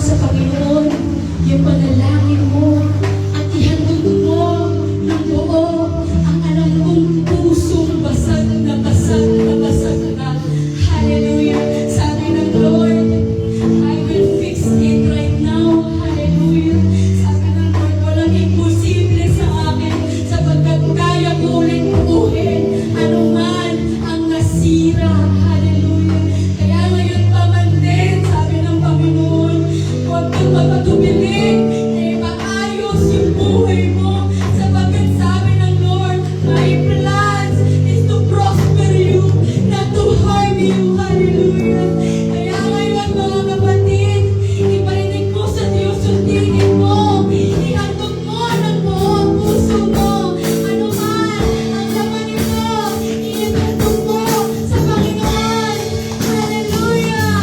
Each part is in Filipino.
sa Panginoon yung panalangin mo at ihandog mo ng buo ang alam mong pusong basag na basag na basag na. Hallelujah. Sabi ng Lord, I will fix it right now. Hallelujah. Sabi ng Lord, walang imposible sa akin sapagkat kaya ko ulit buuhin anuman ang nasira. Hallelujah. Kaya ngayon pa man din, sabi ng Panginoon, huwag kang mapatubiling na ipaayos yung buhay mo sapagkat sabi ng Lord, my plans is to prosper you, not to harm you. Hallelujah. Kaya ngayon mga kapatid, iparinig mo sa Diyos yung tingin mo, ihandog mo ng buong puso mo, ano man ang laman nito, ihandog mo sa Panginoon. Hallelujah.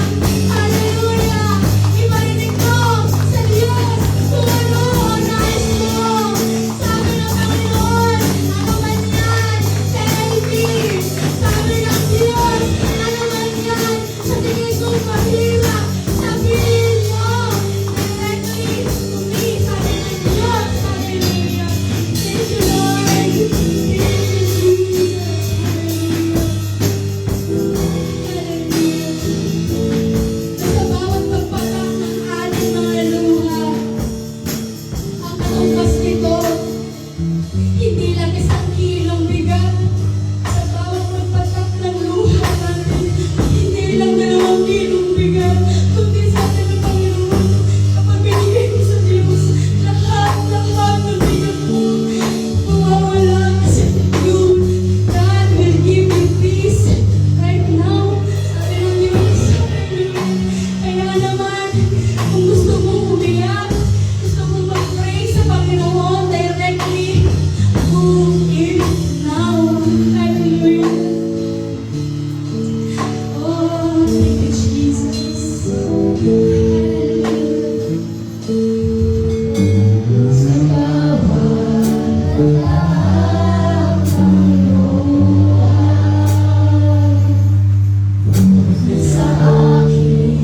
Hallelujah. Iparinig mo sa Diyos kung ano ang nais mo. Sabi ng Panginoon, ano man yan sa LP. Sabi ng Diyos, ano man yan sa tingin kong mahirap. Sabihin mo, directly to me. Sabi ng Diyos. Hallelujah. Thank you, Lord. Thank you, Jesus. Hallelujah. Sa bawat pagpatak ng ating mga luha, ang katumbas nito, hindi lang 1 kilong bigat. Sa bawat pagpatak ng luha natin, hindi lang 2 kilong bigat, kundi sa atin ng Panginoon, kapag binigay mo sa Diyos, lahat ng bigat mo, mawawala kasi yun. God will give you peace right now. Sabi ng Diyos, kaya naman, kung gusto mong umiyak, gusto mong mag-pray sa Panginoon directly, do it now. Hallelujah. Oh, thank you, Jesus. Hallelujah. Sa bawat sa akin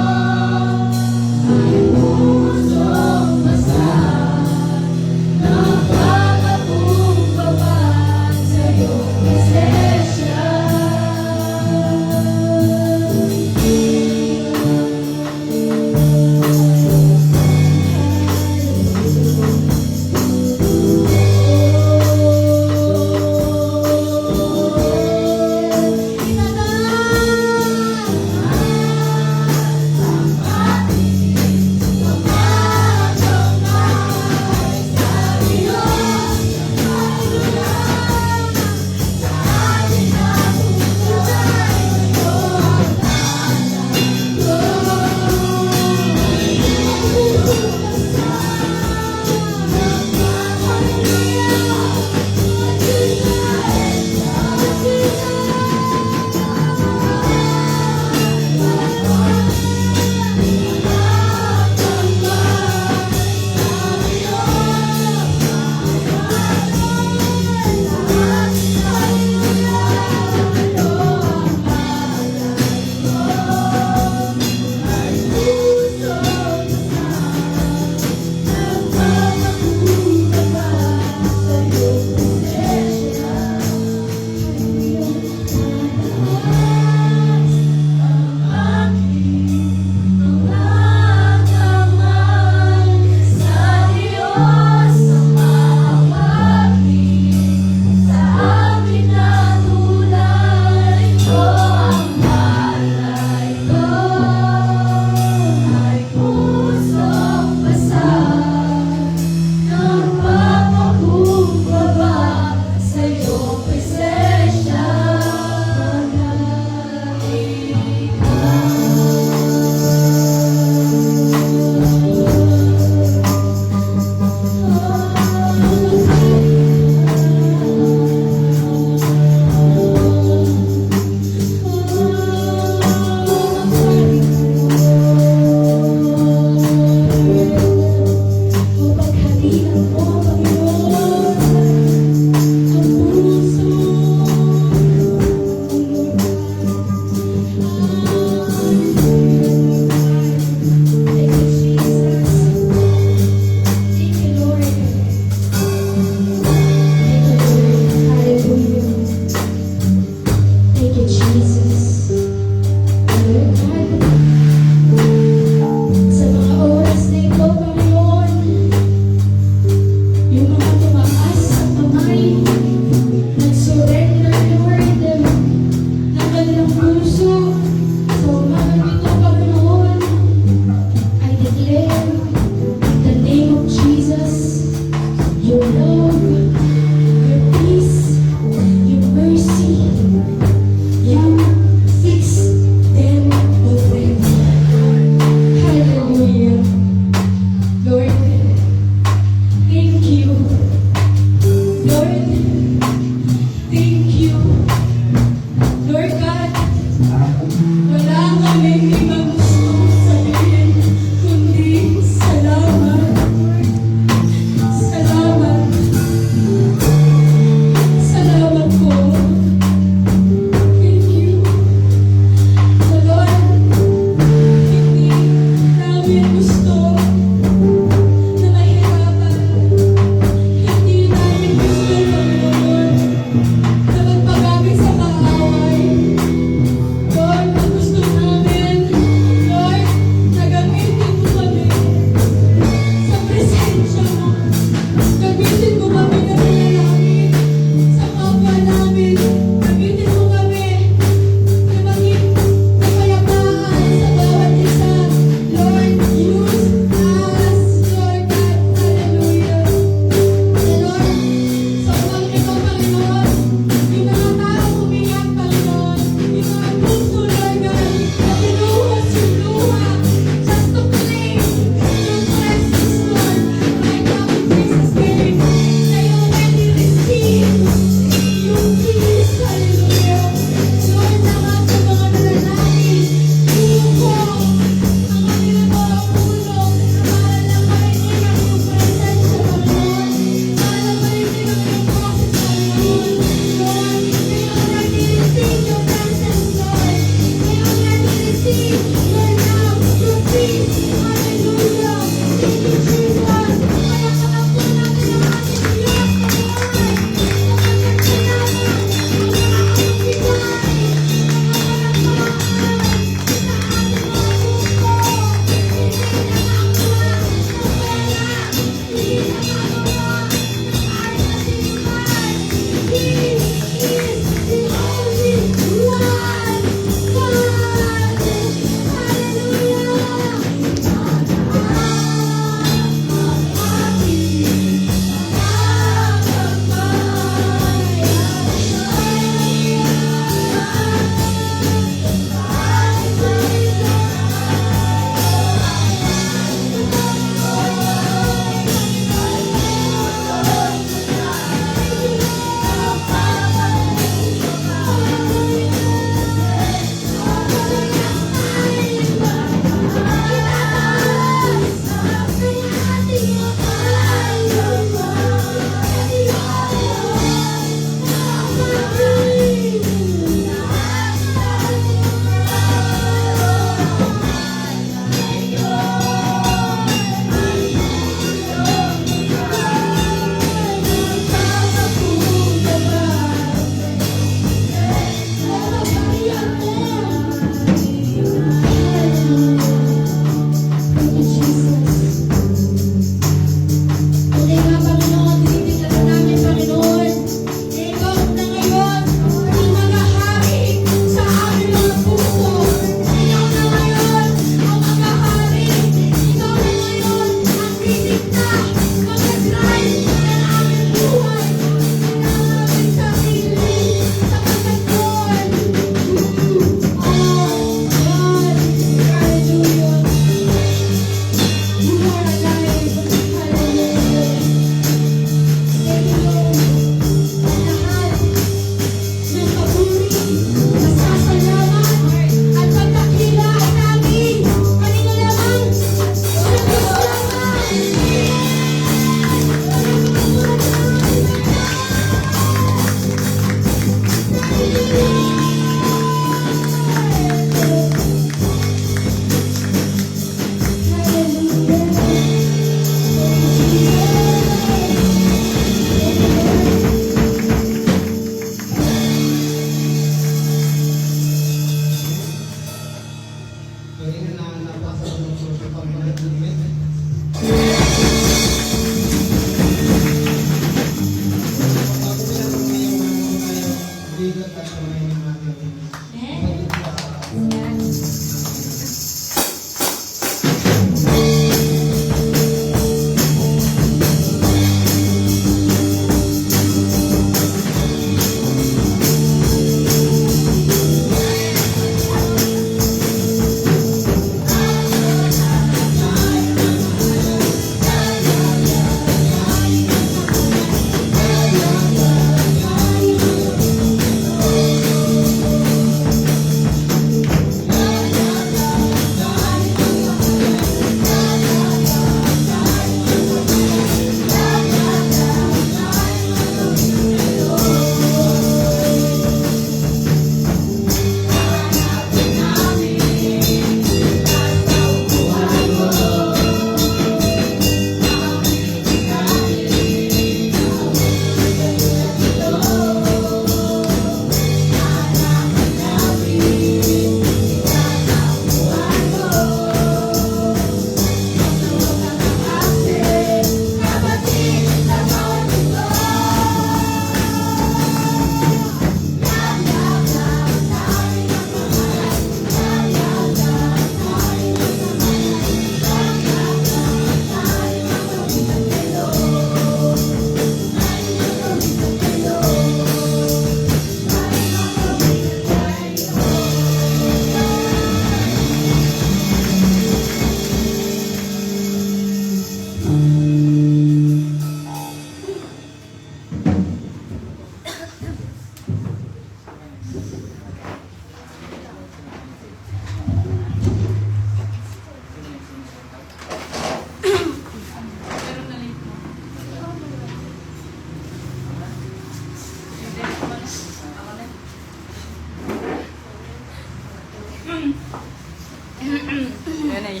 Yan ay.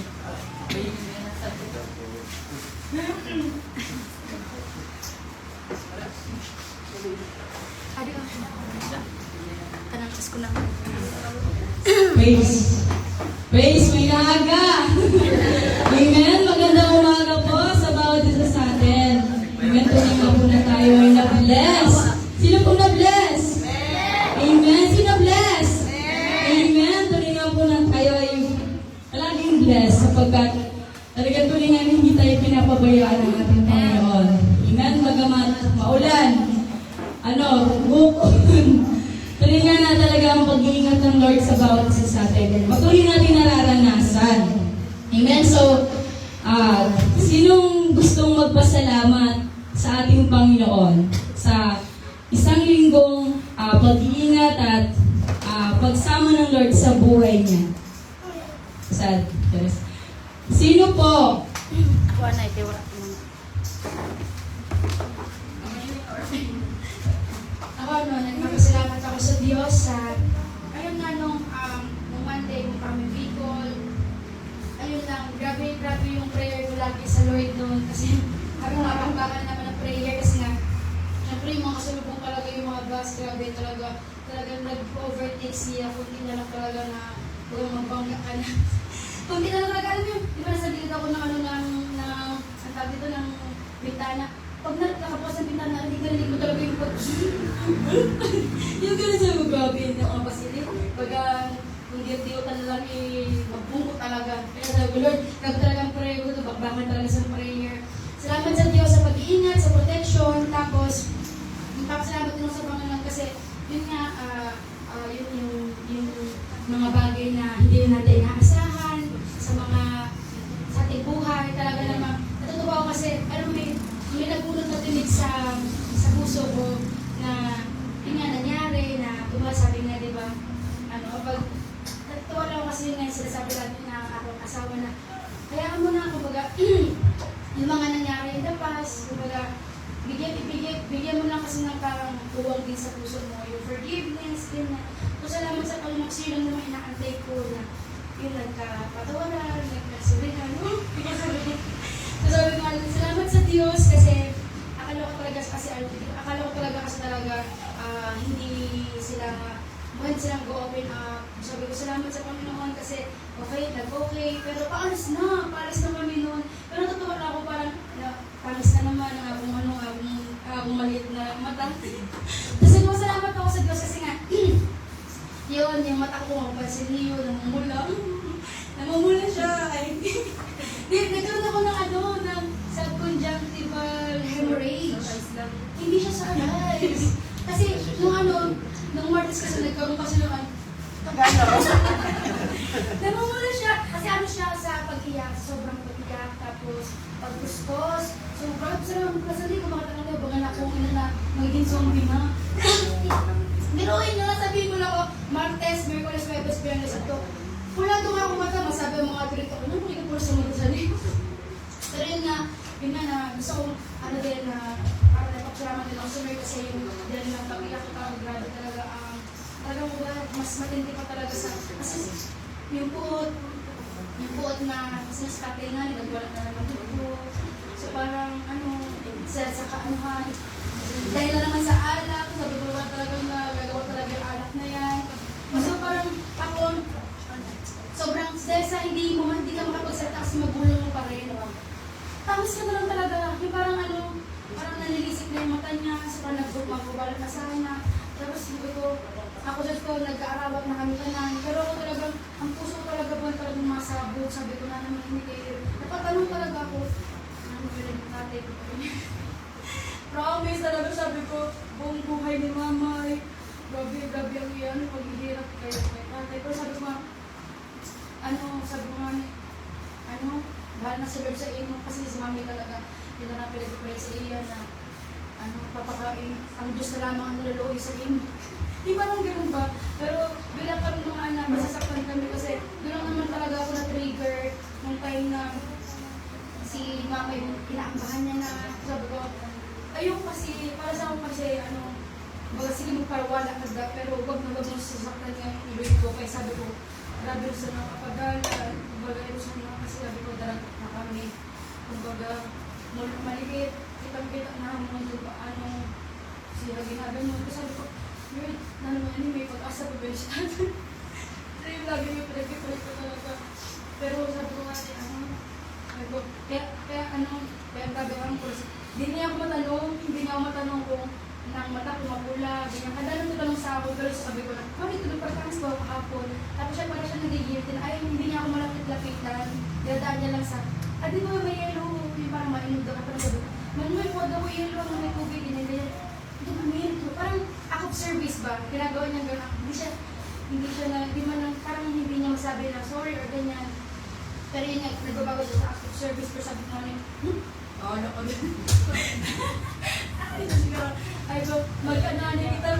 Tanang ko na. Praise. Praise, may naaga. Amen. Magandang umaga po sa bawat isa sa atin. Amen. Tuloy nga po na tayo ay na-bless. Sino po na-bless? Amen. Sino bless? Amen. Tuloy nga po na tayo ay palaging bless sapagkat talaga tuloy nga hindi tayo pinapabayaan ng ating Panginoon. Amen. Bagamat maulan, bukod. Tuloy nga na talaga ang pag-iingat ng Lord sa bawat isa sa atin. Patuloy natin nararanasan. Amen. So, sinong gustong magpasalamat sa ating Panginoon sa isang linggong pag-iingat at pagsama ng Lord sa buhay niya? Yes. Sino po? Kuha na, ito wala. Ako, nagpapasalamat ako sa Diyos sa, ayun nga, nung Monday, nung kami Bicol, ayun lang, grabe yung prayer ko lagi sa Lord noon, kasi bakal naman ang prayer, kasi nga, syempre yung mga kasalubong talaga yung mga bus, grabe talagang nag-overtake siya, kunti na lang talaga na, huwag magbangga ka na. Kunti na lang talaga, alam mo yun, di ba nasa gilid ako ng ang tawag dito, ng bintana. Pag nakapas ng bintana, narinig mo talaga yung yung gano'n sa mga grabe yung mga pasilip. Pag kung diyo-diyo ka na lang, magbungko talaga. Kaya sabi ko, Lord, grabe talagang prayer ko, bakbakan talaga sa prayer. Salamat sa Diyos sa pag-iingat, sa protection, tapos magpapasalamat din ako sa Panginoon kasi yun nga, yun yung mga bagay na hindi natin inaasahan sa ating buhay. Talaga naman, natutuwa ako kasi, alam mo, may nagpulot na tinig sa puso ko na yun nga nangyari na sabi nga, di ba, kapag natutuwa lang ako kasi yun nga yung sinasabi natin na akong asawa na hayaan mo na, kumbaga, yung mga nangyari in the past, kumbaga, bigyan mo lang kasi ng parang uwang din sa puso mo, yung forgiveness, din na. So, salamat sa Panginoon kasi yun lang naman inaantay ko na yun, nagkapatawaran, nagkasurihan, So, sabi ko, salamat sa Diyos kasi akala ko talaga kasi hindi silang go-open up. Sabi ko, salamat sa Panginoon kasi nag-okay, pero paalis na kami noon. Pero totoo na ako parang, paalis na naman ang akong maliit na mata. Tapos salamat ako sa Diyos kasi nga, yun, yung mata ko, mapansin niyo, namumula siya. Nagkaroon ako ng subconjunctival hemorrhage. Hindi siya sa alis. Kasi nung Martes kasi nagkaroon kasi naman. Namumula siya. Kasi siya sa pag-iyak, sobrang pag-iyak, tapos pag-puspos. So, bakit sa naman kasali ko makatanggal na bangan akong na magiging zombie na. Biruin nyo na, sabihin mo na ako, Martes, Merkules, Webes, Biyernes, ito. Wala doon ako mata, masabi ang mga direct ako, hindi ko puro sa mga sali. Pero yun na, gusto ko, din na, para napapasalamat din ako sa Lord kasi yung dahil ng pag-iyak ko talaga, grabe talaga talagang mas matindi pa talaga kasi yung puot na sinaskapil nga, nagwala na naman ito. So parang, sa kaanuhan, dahil na naman sa alak, sabi ko ba talagang gagawa talaga yung alak na yan. So parang, ako, sobrang dahil sa hindi ka makapagsalita kasi magulang mo pa rin. Tapos ka na lang talaga, yung parang parang nanilisik na yung mata niya, so parang magbubalat na sana. Tapos sabi ko, ako dyan ko, nag-aarawat na kami kanan. Pero ako talagang, ang puso ko talaga po talagang masabog. Sabi ko na naman hindi kayo. Napatanong talaga ako, ano ba rin tatay ko? Promise talaga, sabi ko, buong buhay ni mama ay grabe ang iyan, paghihirap kayo kay tatay. Pero sabi ko nga, sabi ko nga, bahal na si Lord sa inyo, kasi si mami talaga, hindi na pinag-pray sa iya na, papakain, ang Diyos na lamang ang naluluoy sa inyo. Di ba nang ganun ba? Pero bilang kami mga anak, masasaktan kami kasi doon lang naman talaga ako na-trigger nung time na si mama yung inaambahan niya na sabi ko, ayun kasi, para sa ako kasi, baga sige magparawala ka da, pero wag na wag mo sasaktan niya yung iloy ko. Kaya sabi ko, grabe rin sa nakapagal, kumbaga rin sa mga kasi sabi ko, darang na kami, kumbaga, maliit, kitang-kita na mo yung paano sila ginagawa mo. Kasi sabi ko, yun, may pag-asa pa ba siya? So yung lagi yung pinag-pray ko talaga. Pero sabi ko nga, kaya gagawin ko. Hindi niya ako matanong kung nang mata pumapula, ganyan. Kadang nagtanong sa ako, pero sabi ko na, bakit ito nagpartans ba kahapon? Tapos siya parang siya nagigiltin, ay hindi niya ako malapit-lapitan. Dadaan niya lang sa, di ba may yellow, yung parang mainog daw ka parang sabi ko, Manuel, huwag daw yellow ang may tubig, parang act of service ba? Ginagawa niya gano'n. Hindi man parang hindi niya masabi na sorry or ganyan. Pero yun nga, nagbabago siya sa act of service, pero sabi ko namin, ano ko din. Ay ko, magkanani kita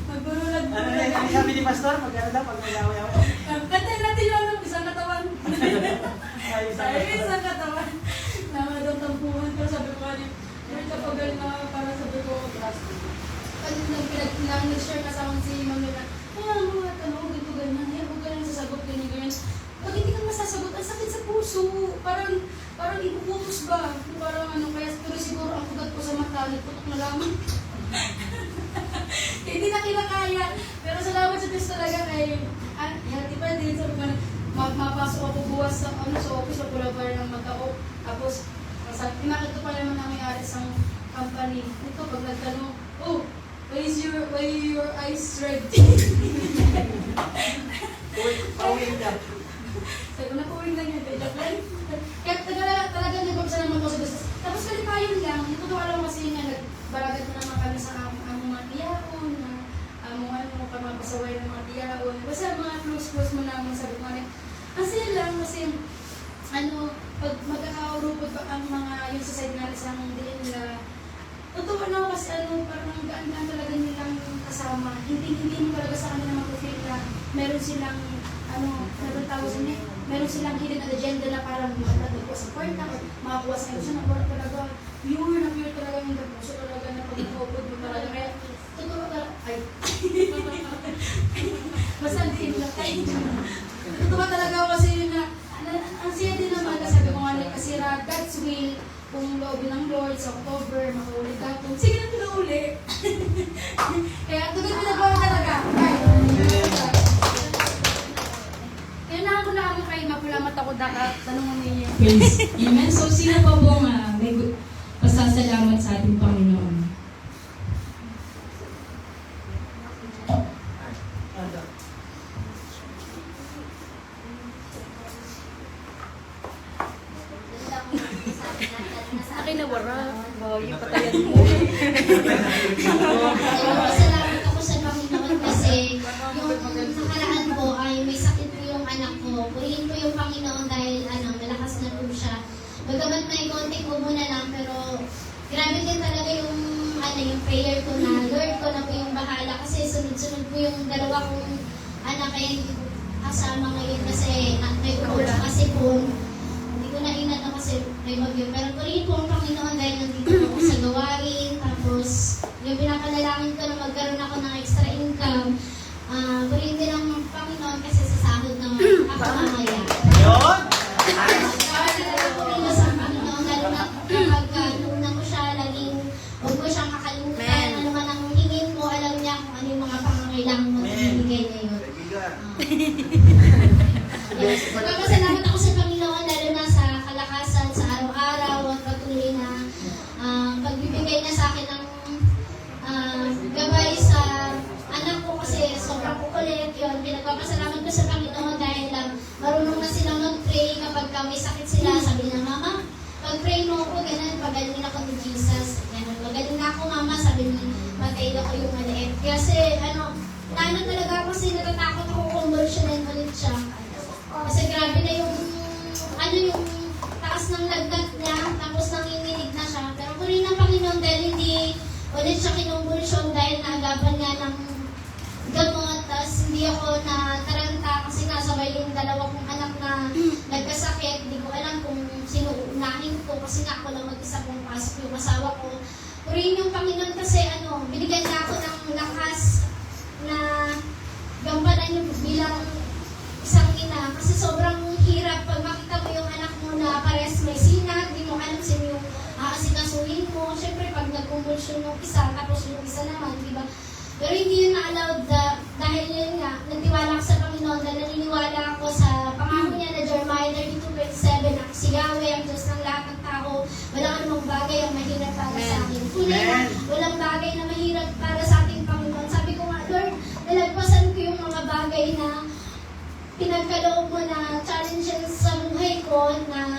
magburulag. Ano sabi ni Pastor? Magkano daw? Pag may yawa-yawa? Kantay natin yun, isang katawan. Isang katawan. Nama daw tampuhan, pero sabi ko kanina, may kapagal na para sabi ko, nag-share kasama si Mami na, mga tanong, ganito ganyan, huwag ka lang sasagot, ganyan. Pag hindi ka masasagot, ang sakit sa puso. Parang ipuputos ba? Parang kaya pero siguro ang kugat ko sa mata, nagputok na lamang. Hindi na kinakaya. Pero salamat sa Diyos talaga kay, healthy pa din. Sabi ko na, mapasok ako buwas sa office, pagpulabar ng matao. Tapos, imakit ko pa naman ang may-ari sa company. Ito, pag nagtanong, why your eyes red? Pauwiin ka. Sabi ko, nakuwing lang yan. Kaya talaga nagpapasa naman ko sa Diyos. Tapos kalipayon lang, natutuwa lang kasi nga nagbaragan ko naman kami sa among mga tiyaon, na among pagmapasaway ng mga tiyaon. Basta mga close mo naman, sabi ko nga, ang saya lang kasi, pag magkakaurupod pa ang mga yung sa side nga isang diin nila, totoo na kasi parang gaan-gaan talaga nilang kasama. Hindi mo talaga sa kanila mag-feel na meron silang meron silang hidden agenda na parang makatagod ko sa porta or makakuha sa emotion na porta talaga. Pure talaga yung puso talaga na pag-upod mo talaga. Kaya, totoo talaga, basta din lang tayo. Totoo talaga kasi yun na, ang siya din naman kasi sabi ko nga kasi God's will, kung loobin ng Lord sa October, makaulit ako. Sige na uli. Kaya tugad pinagawa talaga. Kaya nakakula ako kayo, mapulamat ako tanong mo ninyo. Praise. Amen. So, sino pa po may pasasalamat sa ating Panginoon? Akin na wara. Yung patayan mo. Salamat ako sa Panginoon kasi yung nakaraan po ay may sakit po yung anak ko. Purihin po yung Panginoon dahil malakas na po siya. Bagamat may konting umuna lang pero grabe din talaga yung prayer ko na Lord ko na po yung bahala kasi sunod-sunod po yung dalawa kong anak kaya hindi ko kasama ngayon kasi may umuna kasi po hindi ko na inano kasi may bagyo. Pero purihin po ang Panginoon dahil nandito ako sa gawain tapos yung pinapanalangin ko na magkaroon ako ng extra income. Purihin din ang Panginoon kasi sa sahod na ako mamaya. Yun! Purihin sa Panginoon lalo na kapag nuna ko siya, laging huwag ko siyang kakalimutan. Ano man ang hingin mo, alam niya kung ano yung mga pangangailangan mo na ibigay niya yun. Magpapasalamat ako sa Panginoon lalo na sa kalakasan sa araw-araw at patuloy na pagbibigay niya sa akin ng gabay sa anak ko kasi sobrang kukulit yun. Pinagpapasalamat ko sa Panginoon dahil marunong na silang mag-pray kapag may sakit sila. Sabi niya, Mama, pag-pray mo ako, ganun, pagalingin ako ni Jesus. ulit siya kinumbulsyon dahil naagapan nga ng gamot. Tapos hindi ako nataranta kasi nasabay yung dalawa kong anak na nagkasakit. Hindi ko alam kung sino unahin ko kasi nga ako lang mag-isa kong pasok yung asawa ko. Purihin yung Panginoon kasi binigyan niya ako ng lakas na gampanan yung bilang isang ina. Kasi sobrang hirap pag makita mo yung anak mo na pares may sinat, hindi mo alam sino yung aasikasuhin mo. Siyempre pag nag-convulsion yung isa, tapos yung isa naman, di ba? Pero hindi yun na-allowed dahil yun nga, nagtiwala ako sa Panginoon dahil naniniwala ako sa pangako niya na Jeremiah 32:27 na si Yahweh ang Diyos ng lahat ng tao, walang anumang bagay ang mahirap para sa akin. Tunay na walang bagay na mahirap para sa ating Panginoon. Sabi ko nga, Lord, nalagpasan ko yung mga bagay na pinagkaloob mo na challenges sa buhay ko na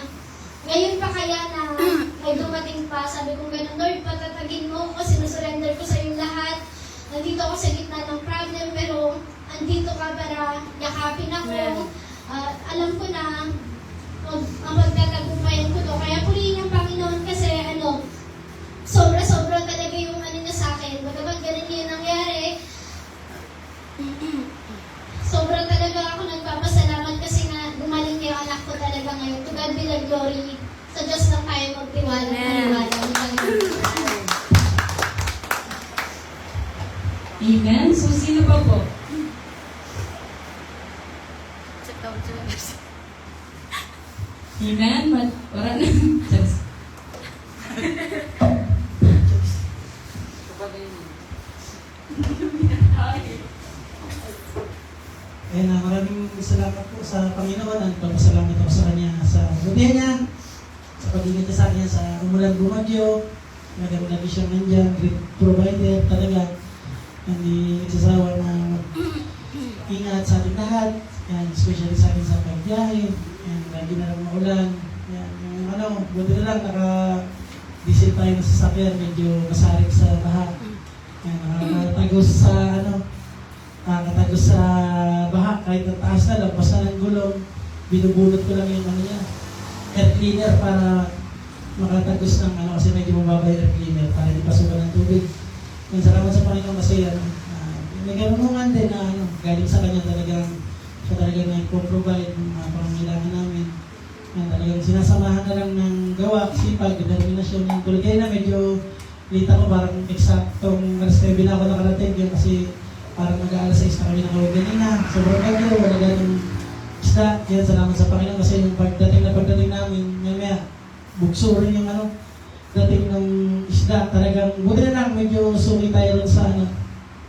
ngayon pa kaya na may dumating pa. Sabi ko ganun, Lord, patatagin mo ko, sinusurrender ko sa iyong lahat. Nandito ako sa gitna ng problem, pero andito ka para yakapin ako. Alam ko na ang pagtatagumpayan ko to. Kaya purihin ang Panginoon kasi sobra-sobra talaga yung niya sa akin. Bagamat ganun yung nangyari, sobra talaga ako nagpapasalamat kasi nga gumaling yung anak ko talaga ngayon. To God be the glory. Sa Diyos lang tayo magtiwala. Amen. So, sino pa po? Amen. Wala na. Just. Maraming salamat po sa Panginoon at papasalamat ako sa Kanya sa butihan niya, sa pag-ingat niya sa akin sa umulan bumagyo, nagkaroon lagi siyang nandyan, great provider talaga, hindi nagsasawa na ingat sa ating lahat, yan, especially sa akin sa pagbiyahe, yan, lagi na lang maulan, yan, yung buti na lang, naka-diesel tayo na sasakyan, medyo masarik sa baha, yan, nakatagos sa nakatagos sa baha, kahit ang taas na, lampas na ng gulong, binubunot ko lang yung niya, air cleaner para makatagos ng kasi medyo mababa yung air cleaner para hindi pasukan ng tubig. Yan, salamat sa Panginoon kasi may karunungan din na galing sa Kanya talagang siya talagang nag-provide ng mga pangangailangan namin. Yan, talagang sinasamahan na lang ng gawa, sipag, determinasyon. Yung tulad na medyo late ako, parang eksaktong alas 9 na ako nakarating yun kasi parang mag-aalas 6 na kami nakawag kanina. Sobrang bagyo, wala ganong isda. Yan, salamat sa Panginoon kasi yung pagdating namin, may bugso rin yung dating ng isda. Talagang, buti na lang, medyo suki tayo rin sa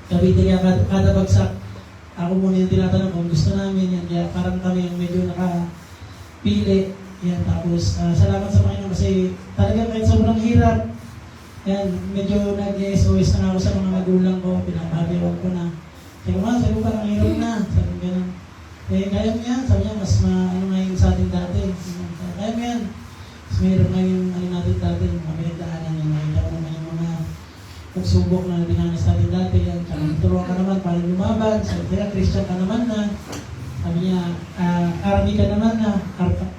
Cavite. Kaya kada bagsak, ako muna yung tinatanong kung gusto namin. Yan, kaya parang kami yung medyo nakapili. Yan, tapos, salamat sa Panginoon kasi talagang kahit sobrang hirap, yan, medyo nag-SOS na ako sa mga magulang ko, pinapabiwan ko na. Sabi ko parang hirap na, sabi ko gano'n. Kaya mo yan, sabi niya, mas ngayon sa atin dati. Kaya mo yan, mas mahirap na yung natin dati, mga pinagdaanan yan, nakita ko naman yung mga pagsubok na dinanas natin dati. Yan, tsaka turuan ka naman, parang lumaban, sabi niya, Christian ka naman na. Sabi niya, army ka naman na.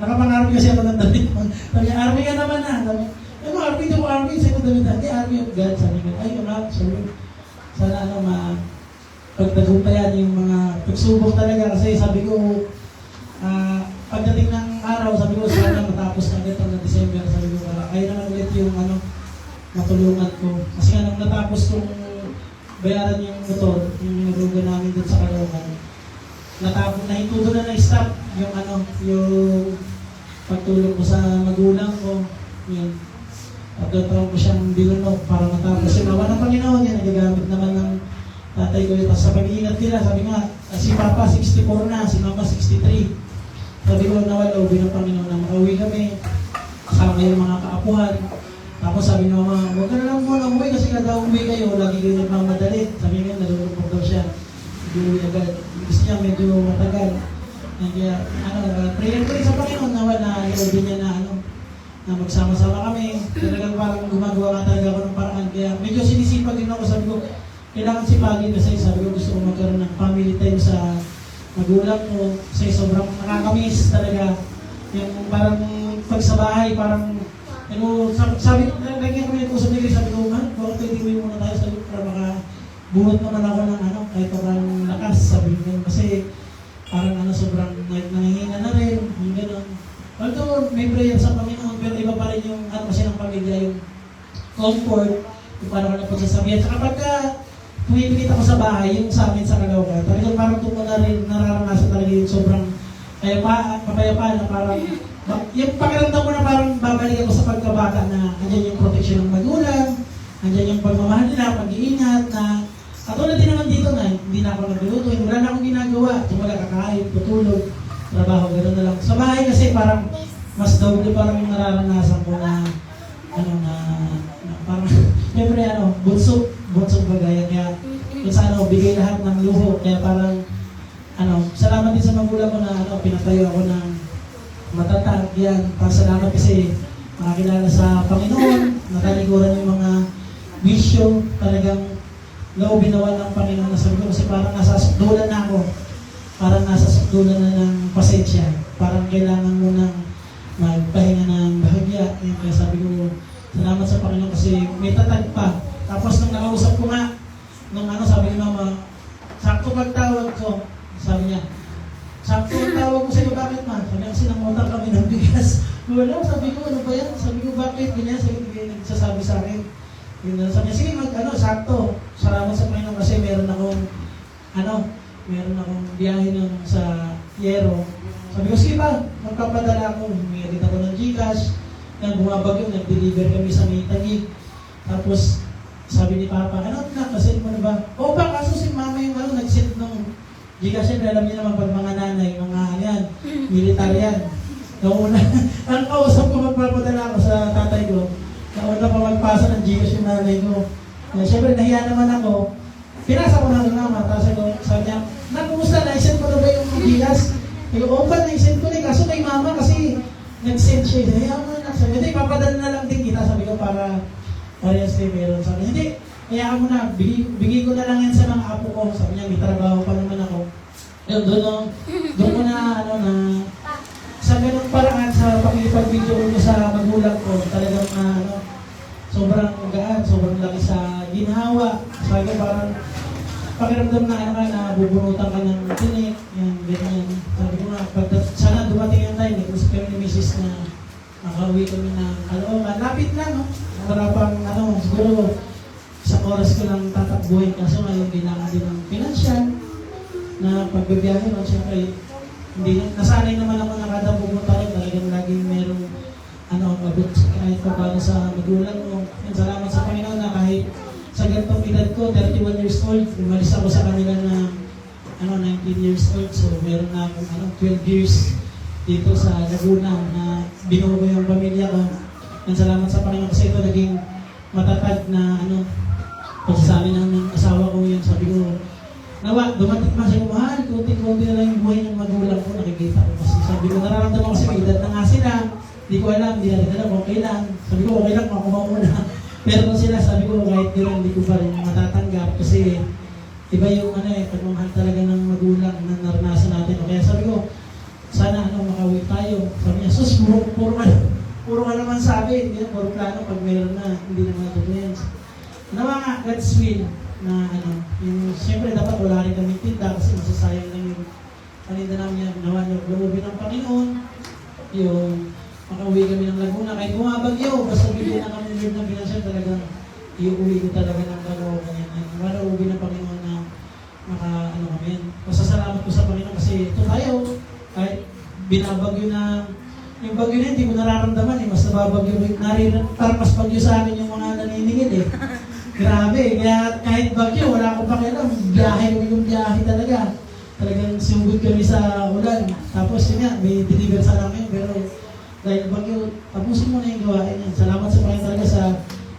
Nakapang-army kasi ako ng dati. Sabi niya, army ka naman na. Sabi niya, army to army, sabi ko dati, army of God. Sabi ko, ay, sabi sana pagtagumpayan yung mga pagsubok talaga kasi sabi ko, pagdating ng araw, sabi ko, sana matapos na ulit ng December. Sabi ko, kayo naman ulit yung matulungan ko. Kasi nga nung natapos kong bayaran yung motor, yung naruga namin dun sa Caloocan, nahintudo na na-stop yung pagtulong ko sa magulang ko. Yun. Pagkataon ko siyang binunok para matapos yung awa ng Panginoon. Yan, nagagamit naman ng tatay ko. Tapos sa pag-iingat nila, sabi nga, si Papa 64 na, si Mama 63. Sabi ko, nawalawin ng Panginoon na makauwi kami. Kasama yung mga kaapuhan. Tapos sabi ng Mama, huwag ka na lang muna umuwi kasi kada umuwi kayo, lagi kayo nagmamadali. Sabi nga, nalulupok daw siya. Hindi agad. Gusto niya medyo matagal. Kaya, prayer ko rin sa Panginoon na nalawin niya na magsama-sama kami. Talagang parang gumagawa nga talaga ako ng paraan. Kaya medyo sinisipag din ako. Sabi ko, kailangan sipagin kasi sabi ko gusto ko magkaroon ng family time sa magulang ko. Kasi sobrang nakakamiss talaga. Yung parang pag sa bahay, parang sabi ko, lagyan kami nag-usap ni Chris, sabi ko, bakit pwede uwi muna tayo sa para makabunot naman ako ng ano, kahit parang lakas, sabi ko. Kasi parang ano, sobrang nangihina na rin, yung gano'n. Although may prayer sa Panginoon, pero iba pa rin yung ano kasi ng pamilya, yung comfort, kung paano ka napagsasabihan. Saka pagka pumipikit ako sa bahay, yung sa amin sa Caloocan, talagang parang tumo na rin, nararanasan talaga yung sobrang kapayapaan na parang, yung pakiramdam mo na parang babalik ako sa pagkabata na andyan yung protection ng magulang, andyan yung pagmamahal nila, pag-iingat na, katulad din naman dito na, hindi na ako nagluluto, wala na akong ginagawa, tumula kakain, tutulog, trabaho, gano'n na lang. Sa bahay kasi parang, mas doble parang yung nararanasan ko na, ano na parang, siyempre ano, bunsong bagay, kaya kung saan ako, bigay lahat ng luho, kaya parang, ano, salamat din sa magulang ko na ano, pinatayo ako ng matatag yan. Pasalamat kasi makakilala sa Panginoon, nakaliguran yung mga wisyo, talagang loobin naman ng Panginoon na sabi ko kasi parang nasasukdulan na ako. Parang nasasukdulan na ng pasensya. Parang kailangan mo nang magpahinga ng bahagya. Yan, kaya sabi ko, salamat sa Panginoon kasi may tatag pa. Tapos nung nakausap ko nga, nung ano, sabi ni Mama, sakto pagtawag ko, sabi niya, sakto pagtawag ko sa iyo, bakit ma? Sabi niya, kasi nangutak kami ng bigas. Wala, sabi ko, ano ba yan? Sabi ko, bakit? Ganyan, nagsasabi sa akin. Yun, sabi niya, sige, sakto. Salamat sa Panginoon kasi meron akong biyahe nun sa Yero. Sabi ko, sige ba, magpapadala ako. Humiyalit ako ng Gcash. Nang bumabagyo, nag-deliver kami sa may Taguig. Tapos, sabi ni Papa, ano na, kasend mo na ba? O ba, kaso si Mama yung nag-send nung Gcash, alam niyo naman pag mga nanay, mga yan, militar yan. Nauna, ang kausap ko magpapadala ako sa tatay ko, nauna pa magpasa ng Gcash yung nanay ko. Siyempre, nahiya naman ako. Pinasa ko na ng Mama, tapos sabi niya, kumusta, na-send ko na ba yung Gcash? Sabi ko, pa, na-send ko na, kaso kay Mama kasi nag-send siya. Hayaan mo na, sabi, hindi, papadala na lang din kita, sabi ko, para parehas kayo meron. Sabi niya, hindi, hayaan mo na, bigay ko na lang yan sa mga apo ko. Sabi niya, may trabaho pa naman ako. Doon ko na, sa ganung paraan, sa pag-video ko sa magulang ko, talagang sobrang gaan, sobrang laki sa ginhawa. Sabi ko parang, pakiramdam na nabubunutan ka ng tinik, yan, ganyan. Sabi ko nga, sana dumating yung time, nag-usap kami ni Mrs. na makauwi kami ng Caloocan. Lapit lang, no? Para pang, siguro, sa oras ko lang tatakbuhin, kaso ngayon kailangan din ng financial, na pagbibiyahe, no, siyempre, nasanay naman ako na kada pupunta rin, talagang laging merong, abot kahit pa paano sa magulang mo. And salamat sa Panginoon na kahit sa ganitong edad ko, 31 years old, umalis ako sa kanila na, 19 years old, so meron na akong, 12 years dito sa Laguna na binuo ko yung pamilya ko. And salamat sa Panginoon kasi ito naging matatag na, pagsasabi ng asawa ko yun, sabi ko, nawa, dumating pa siya, mahal, kunti-kunti na lang yung buhay ng magulang ko, nakikita ko. Kasi sabi ko, nararamdaman ko kasi may edad na nga sila. Hindi ko alam, hindi natin alam, okay lang. Sabi ko, okay lang, ako mauna. Pero kung sila, sabi ko, kahit yun, hindi ko pa rin matatanggap. Kasi, iba yung pagmamahal talaga ng magulang na naranasan natin. Kaya sabi ko, sana makauwi tayo. Sabi niya, sus, puro ka naman sabi. Hindi na, puro plano, pag meron na, hindi naman natutuyan. Nawa nga, God's will. Na yung siyempre dapat wala rin kami tinda kasi masasayang lang yung paninda namin nawa niyo lumubin ng Panginoon, yung makauwi kami ng Laguna kahit bumabagyo, basta bigyan na kami ng financial, talagang iuwi ko talaga ng Caloocan yan. Wala uwi ng Panginoon na kami yan. Pasasalamat ko sa Panginoon kasi ito tayo, kahit binabagyo na yung bagyo na hindi ko nararamdaman mas nababagyo, parang mas bagyo sa akin yung mga naniningil Grabe, kaya kahit bagyo, wala akong pakialam. Biyahe talaga. Talagang sumugod kami sa ulan. Tapos yun nga, may deliver sana kami. Pero dahil bagyo, tapusin mo na yung gawain yan. Salamat sa Panginoon talaga sa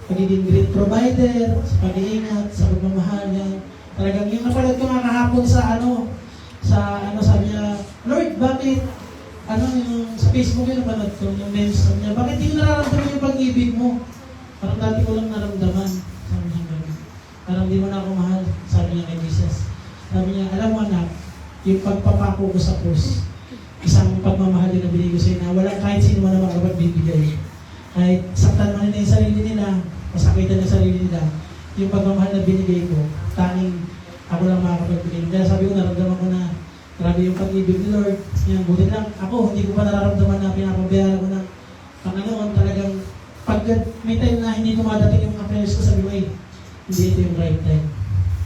pagiging great provider, sa pag-iingat, sa pagmamahal yan. Talagang yung napalad ko nga kahapon sa sabi niya, Lord, bakit? Yung sa Facebook yun, napalad ko, yung memes niya, bakit hindi ko nararamdaman yung pag-ibig mo? Parang dati ko lang naramdaman. Sabi niya gano'n. Parang di mo na ako mahal, sabi niya kay Jesus. Sabi niya, alam mo anak, yung pagpapako ko sa krus, isang pagmamahal din na binigay ko sa iyo na walang kahit sino man na makapagbibigay. Kahit saktan man nila yung sarili nila, masakitan yung sarili nila, yung pagmamahal na binigay ko, tanging ako lang makakapagbigay. Kaya sabi ko, naramdaman ko na grabe yung pag-ibig ni Lord. Yan, buti lang ako, hindi ko pa nararamdaman na pinapabayaan ko ng Panginoon. Talagang pag may time na hindi dumadating yung mga prayers ko, sabi ko, hindi ito yung right time.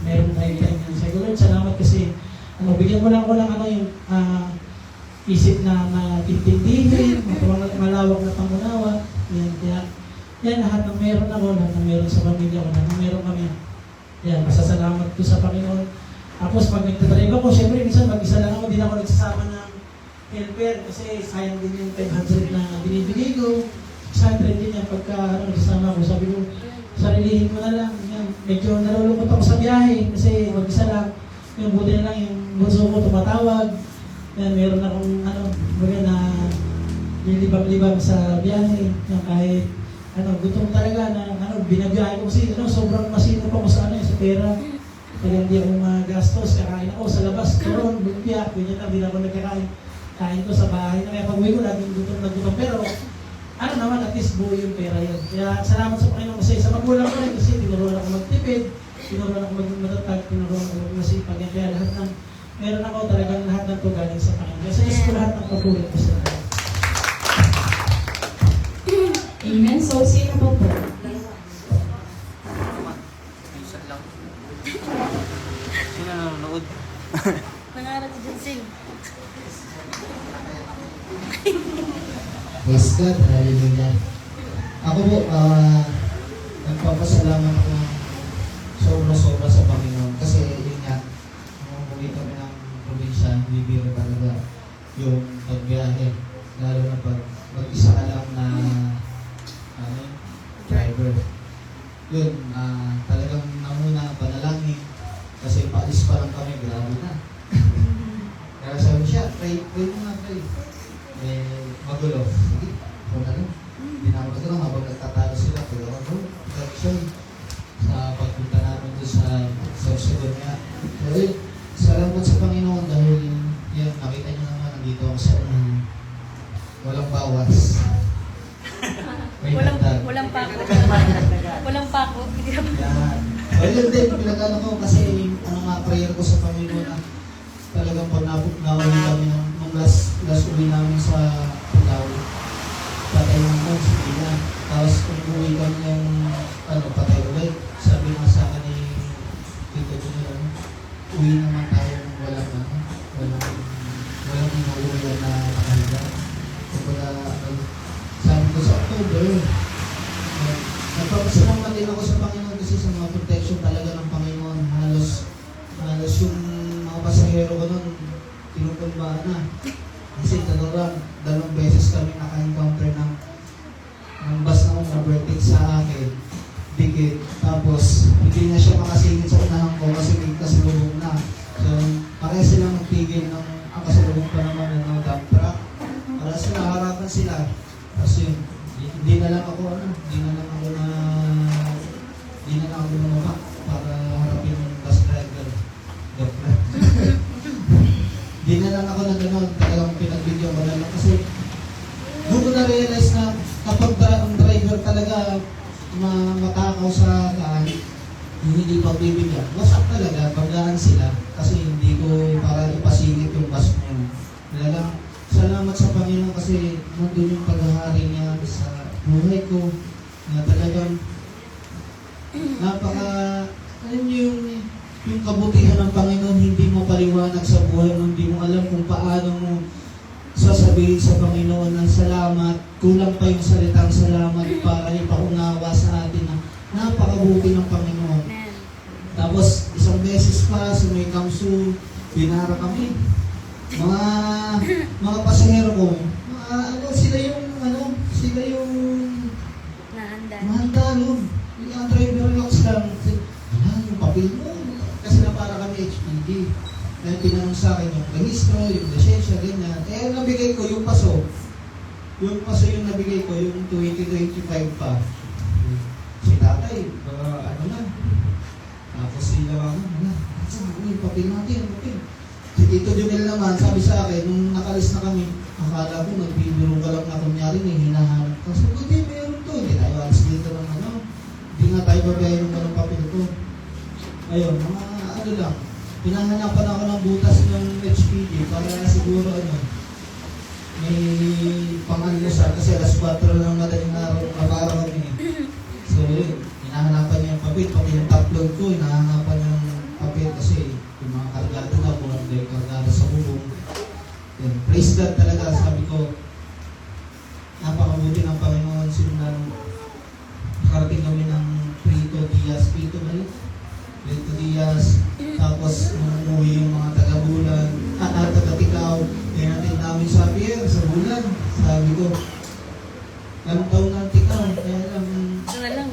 Meron right time yan. Sabi ko, Lord, salamat kasi bigyan mo lang ko ng yung isip na matintindihin, malawak na pangunawa. Yan, kaya yan, lahat ng meron ako, lahat ng meron sa pamilya ko, lahat ng meron kami. Yan, masasalamat ko sa Panginoon. Tapos pag nagdadrive ako, syempre minsan mag-isa lang ako, di na ako nagsasama ng helper kasi sayang din yung 500 na binibigay ko. 600 din yan pagka nagsasama ko. Sabi ko, sarilihin mo na lang. Yan, medyo nalulungkot ako sa biyahe kasi mag-isa lang. Yung buti na lang yung bunso ko tumatawag. Yan, meron akong baga na nilibag-libag sa biyahe. Yan, kahit gutom talaga na binabiyahe ko kasi sobrang masino pa ko sa sa pera. Kaya hindi ako magastos, kakain ako sa labas, doon, lumpia, ganyan lang, hindi na ako nagkakain. Kain ko sa bahay na kaya pag-uwi ko, laging gutom na gutom. Pero, naman, at least buo yung pera yun. Kaya salamat sa Panginoon kasi sa magulang ko rin kasi tinuruan ako magtipid, tinuruan ako maging matatag, tinuruan ako maging masipag. Kaya lahat ng, meron ako talagang lahat ng to galing sa Panginoon. Kaya sa Diyos ko lahat ng papulit ko sa lahat. Amen. So, sino po po? Minsan lang. Sino nanonood? Nangarap si Jensen. Praise God, hallelujah. Ako po, nagpapasalamat ako sobra-sobra sa Panginoon kasi yun nga, nung umuwi kami ng probinsya, hindi biro talaga yung pagbiyahe. Lalo na pag mag-isa ka lang na driver. Yun, talagang namuna panalangin kasi paalis pa lang kami, grabe na. Kaya sabi siya, pray mo na, pray. Magulo. Sige, kung hindi na ako nagulong habang nagtatalo sila. Pero ako, direction sa pagpunta namin doon sa Sorsogon nga. Pero salamat sa Panginoon dahil yan, nakita niyo naman, nandito ako sa walang bawas. May dagdag. Walang pako. Walang pako. Yan. Well, yun din, pinag-ano ko kasi prayer ko sa Panginoon na talagang pag nawali kami nung last uwi namin sa Pagao, patay ng phone, sige na. Tapos kung uwi kami ng patay ulit, sabi nga sa akin ni Tito Junior, uwi naman tayo ng walang inuuwi na nakahiga. Kumbaga, sabi ko sa October, nagpapasalamat din ako sa Panginoon kasi sa mga protection talaga ng Panginoon. Halos yung mga pasahero ko nun, tinutumbaan na. Kasi dalawang beses kami naka-encounter ng bus na overtake sa akin. Dikit. Tapos, hindi na siya makasingit sa unahan ko kasi may kasalubong na. So, parang silang magpigil ng ang kasalubong pa naman ng dump truck. Para sa nakaharapan sila. Tapos yun, hindi na lang ako lumamak para harapin yung bus driver. Hindi na lang ako talagang pinagbigyan ko na lang kasi doon ko na-realize na kapag ang driver talaga matakaw sa daan, hindi pa bibigyan. Wasak talaga, pagdaan sila kasi hindi ko para ipasingit yung bus niya. Talagang salamat sa Panginoon kasi nandun yung paghahari niya sa buhay ko na talagang alam niyo yung kabutihan ng Panginoon, hindi mo paliwanag sa buhay mo, hindi mo alam kung paano mo sasabihin sa Panginoon ng salamat, kulang pa yung salitang salamat para ipaunawa sa atin na napakabuti ng Panginoon. Tapos isang beses pa sa may kamsu, binara kami. Mga pasahero ko, sila yung nahanda nun. Yung driver relax lang. Yung papel mo. Kasi na para kami HPD. Dahil tinanong sa akin yung registro, yung lisensya, ganyan. Eh, nabigay ko yung paso. Yung paso yung nabigay ko, yung 2025 pa. Si tatay, na. Tapos sila yung papel natin, papel. Si Tito Junel naman, sabi sa akin, nung nakalis na kami, akala ko nagbibiro ka lang na kunyari, may hinahanap ka. So, hindi, meron to. Hindi tayo alis dito ng hindi nga nga tayo babayaran ng ganong papel ko. Ayun, mga ano lang, pinahanapan ako ng butas ng HPG para siguro ano, may pang-almusal kasi alas 4 ng madaling araw, kapara kami. So yun, hinahanapan niya yung papel, pati yung taplon ko, hinahanapan niya yung papel kasi yung mga kargado na, kung ano yung kargado sa bubong. Yun, praise God talaga, sabi ko, napakabuti ng Panginoon, sinunan, nakarating kami ng Prito Diaz, Prito Diaz, tapos nung umuwi yung mga taga-bulan, taga-tikaw, natin namin sa pier, sa bulan, sabi ko, anong taon ng tikaw, kaya lang, Ito na lang.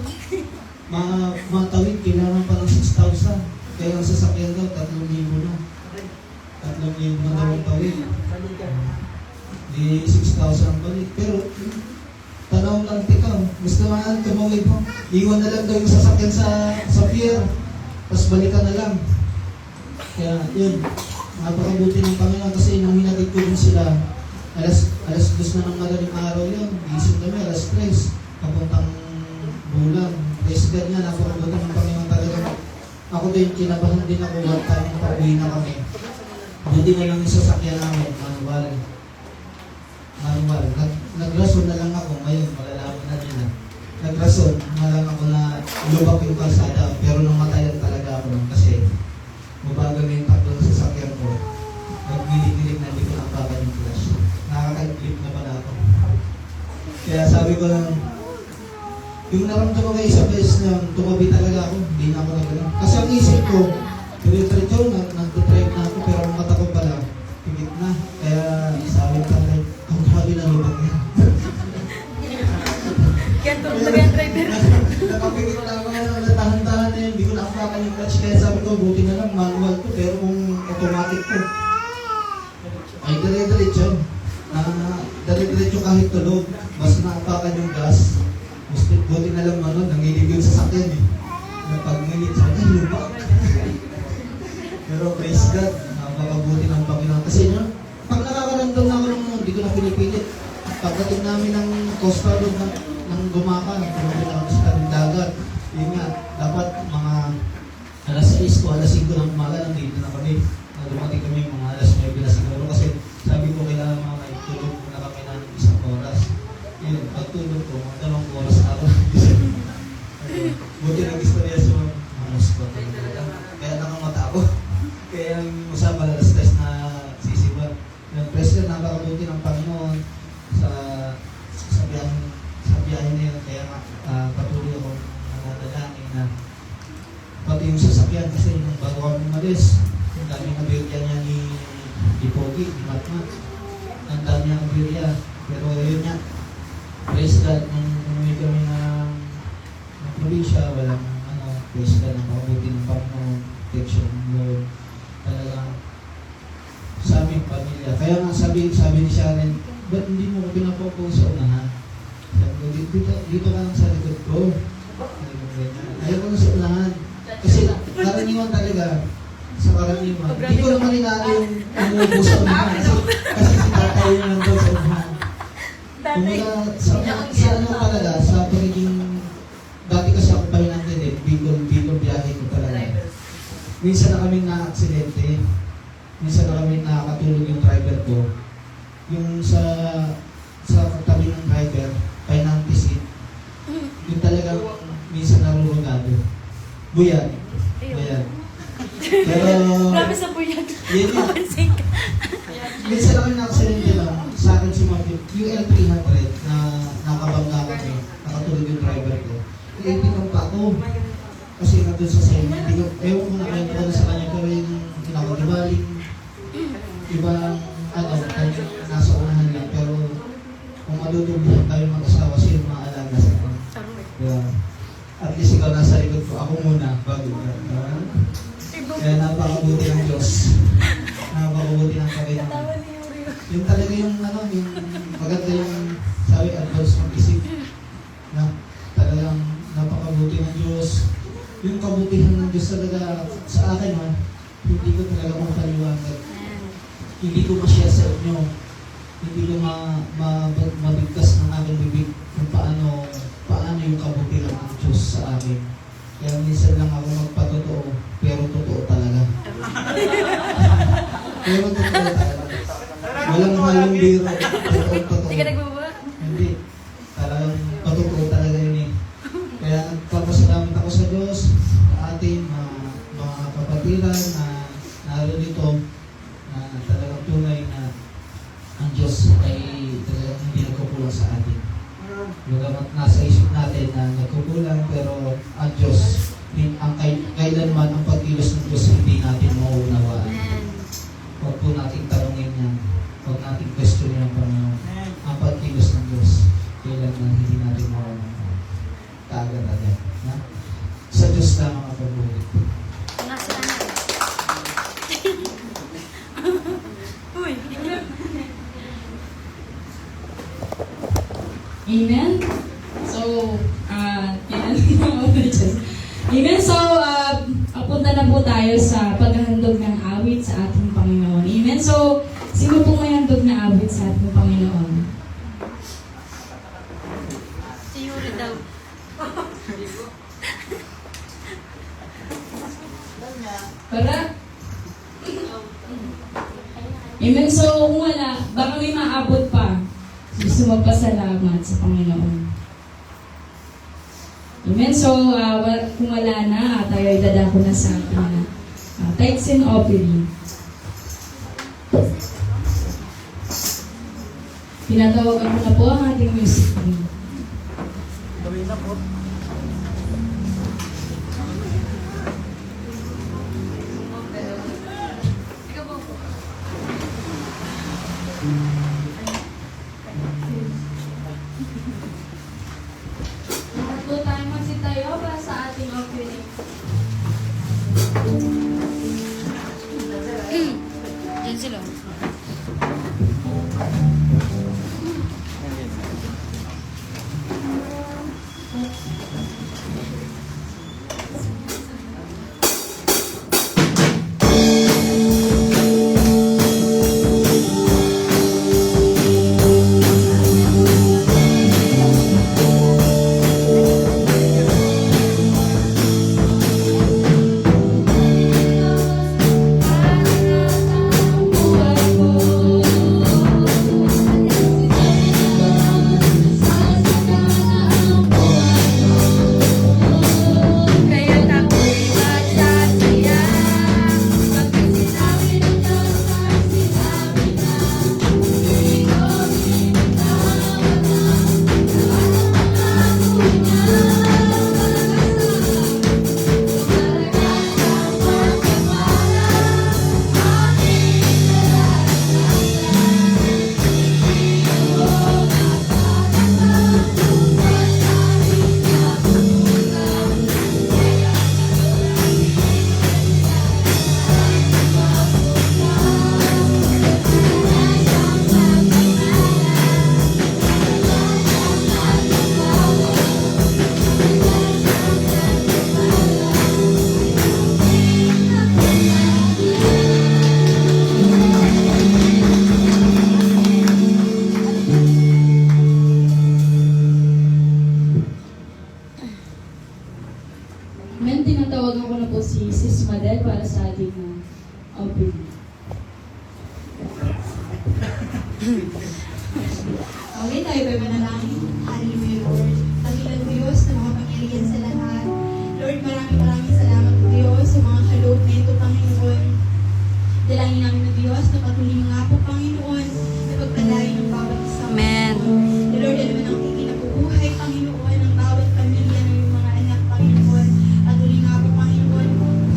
mga tawid, kailangan pa ng 6,000, kaya ang sasakyan daw, 3,000 na. 3,000 na daw ang tawid. Di 6,000 ang balik. Pero, tanaw lang tikaw. Gusto nga, tumawid mo. Iwan na lang daw yung sasakyan sa pier. Tapos balikan na lang. Kaya, yun. Napakabuti ng Panginoon kasi nang hinatid ko din sila, alas 2 na ng madaling araw yun. Gising kami, alas 3. Papuntang bulan. Praise God nga, napakabuti ng Panginoon talaga. Ako din, kinabahan din ako. One time na pauwi na kami. Buti na lang yung sasakyan namin, manual. Nagrason na lang ako, ngayon malalaman na nila. Nagrason na lang ako na lubak yung kalsada, pero namatayan talaga ako nun kasi mabagal na yung takbo ng sasakyan ko. Nagmilig-milig na hindi ko nakapagan yung flash. Nakaka-clip na pala ako. Kaya sabi ko lang, yung naramdaman ko isang beses na tumabi talaga ako, hindi na ako nagano. Kasi ang isip ko, diretso nag-drive na ako, pero ang mata ko pala, pigit na. Kaya sabi ko talaga, ang grabe na lubak niya. Kaya tulog na yung driver. Nakapigit na ako na natahan-tahan na yun, hindi ko nakapakan yung clutch. Kaya sabi ko, buti na lang, manual ko, pero kung automatic ko, ay dire-diretso. Dire-diretso kahit tulog, mas nakapakan yung gas. Buti na lang nangilig yung sasakyan eh. Napag-ngilig sa akin, lubak. Pero praise God, napakabuti ng Panginoon. Kasi pag nakakaramdam na ako ng hindi ko na pinipilit. Pagdating namin ng Costa Road ng Gumakan, tumulong ako sa tabing dagat. Yun nga, dapat mga alas 6 o alas 5 ng umaga, nandito na kami. Dumating kami mga alas 9 na siguro kasi sabi ko kailangan mga tulog na kami ng isang oras. Yun, pagtulog ko, mga 2 oras na ako. Buti ng istorya sa mga spot. Kaya nakamata ako. Kaya yung usapan alas 3 na sisibat. Yung president, napakabuti ng Panginoon sa biyahe na yun. Kaya patuloy ako nananalangin na pati yung sasakyan kasi nung bago kami umalis, ang daming nabirya niya ni Pogi, ni Matmat. Ang dami niya nabirya. Pero yun nga, praise God, nung umuwi kami ng probinsya, walang praise God, ang makabuti ng Panginoon, protection ng Lord. Talagang sa aming pamilya. Kaya nga sabi ni Sharon, ba't hindi mo ko pinapopo sa unahan? Sabi ko, dito ka lang sa likod ko. Ayaw ko na sa unahan. Kasi karaniwan talaga, sa karaniwan. Hindi ko naman inalo yung umupo sa unahan. Kasi si tatay yung nandun sa unahan. Kumula sa ano talaga, sa pagiging, dati kasi ako pa hinandun eh, Bicol biyahe ko talaga. Minsan na kaming na-aksidente, minsan na kaming nakakatulog yung driver ko. Yung sa katabi ng driver, pinante seat, yung talagang minsan narurugado. Buyan. Pero, Grabe sa buyan. yun yun. Papansin ka. Minsan na kami na-aksidente lang, sa akin sumabit, yung L300 na nakabangga kami, nakatulog yung driver ko. Iipitan pa ako. Kasi nandun sa sa'yo, ewan ko na kayo ko sa kanya, pero yung kinakadibaling, ibang, nasa unahan lang, pero kung madudubuhan tayo mag-asawa, sino maalaga sa akin? Diba? At least ikaw nasa likod ko, ako muna, bago ka. Kaya napakabuti ng Diyos. Napakabuti ng Panginoon. Tawa ni Yuri. Yung talaga yung maganda yung sabi, advance mag-isip. Na talagang napakabuti ng Diyos. Yung kabutihan ng Diyos talaga sa akin, hindi ko talaga mapaliwanag. Hindi ko ma-share sa inyo. Hindi ko mabigkas ng aking bibig kung paano yung kabutihan ng Diyos sa akin. Kaya minsan lang ako magpatotoo, pero totoo talaga. Pero totoo talaga. Walang halong biro. Totoo. Hindi ka nagbaba? Hindi. Talagang patotoo talaga yun eh. Kaya nagpapasalamat ako sa Diyos, sa ating mga kapatiran na naroon dito, na talagang tunay na ang Diyos ay talagang hindi nagkukulang sa atin. Bagamat nasa isip natin na nagkukulang, pero ang Diyos, kailanman ang pagkilos ng Diyos hindi natin mauunawaan. Huwag po natin tanongin yan. Huwag natin questionin ang Panginoon. Ang pagkilos ng Diyos, kailanman hindi natin mauunawaan. Kaagad-agad. Sa Diyos lang ang kapabulit. Nasa na. Uy. Amen? So, Amen? So, papunta na po tayo sa paghahandog ng awit sa ating Panginoon. Amen? So, sino po may handog na awit sa ating Panginoon? Si Yuri daw. Para? Amen? So, kung wala, baka may maabot pa. Gusto magpasalamat sa Panginoon. Amen? So, kung wala na, tayo ay dadako na sa ating tithes and offering. Tinatawagan ko na po ang ating music team. Gawin na po. Lahat po tayo magsitayo para sa ating offering. Diyan sila. Kaya tako'y magsasaya. Pagkat sinabi ng Diyos ay sinabi na. Hindi ko binitawat na. Lahat ng pangako niya. Amen, tinatawagan ko na po si Sis Madel para sa ating offering. Okay, tayo ba'y manalangin? Hallelujah, Lord. Dakilang Diyos na makapangyarihan sa lahat. Lord, maraming salamat po Diyos sa mga kaloob na ito, Panginoon. Dalangin namin na Diyos na patuloy nga po, Panginoon, na pagpalain ng bawat isa. Amen. Na Lord, ano man ang ikinabubuhay, Panginoon, ng bawat pamilya ng iyong mga anak, Panginoon. Patuloy nga po, Panginoon,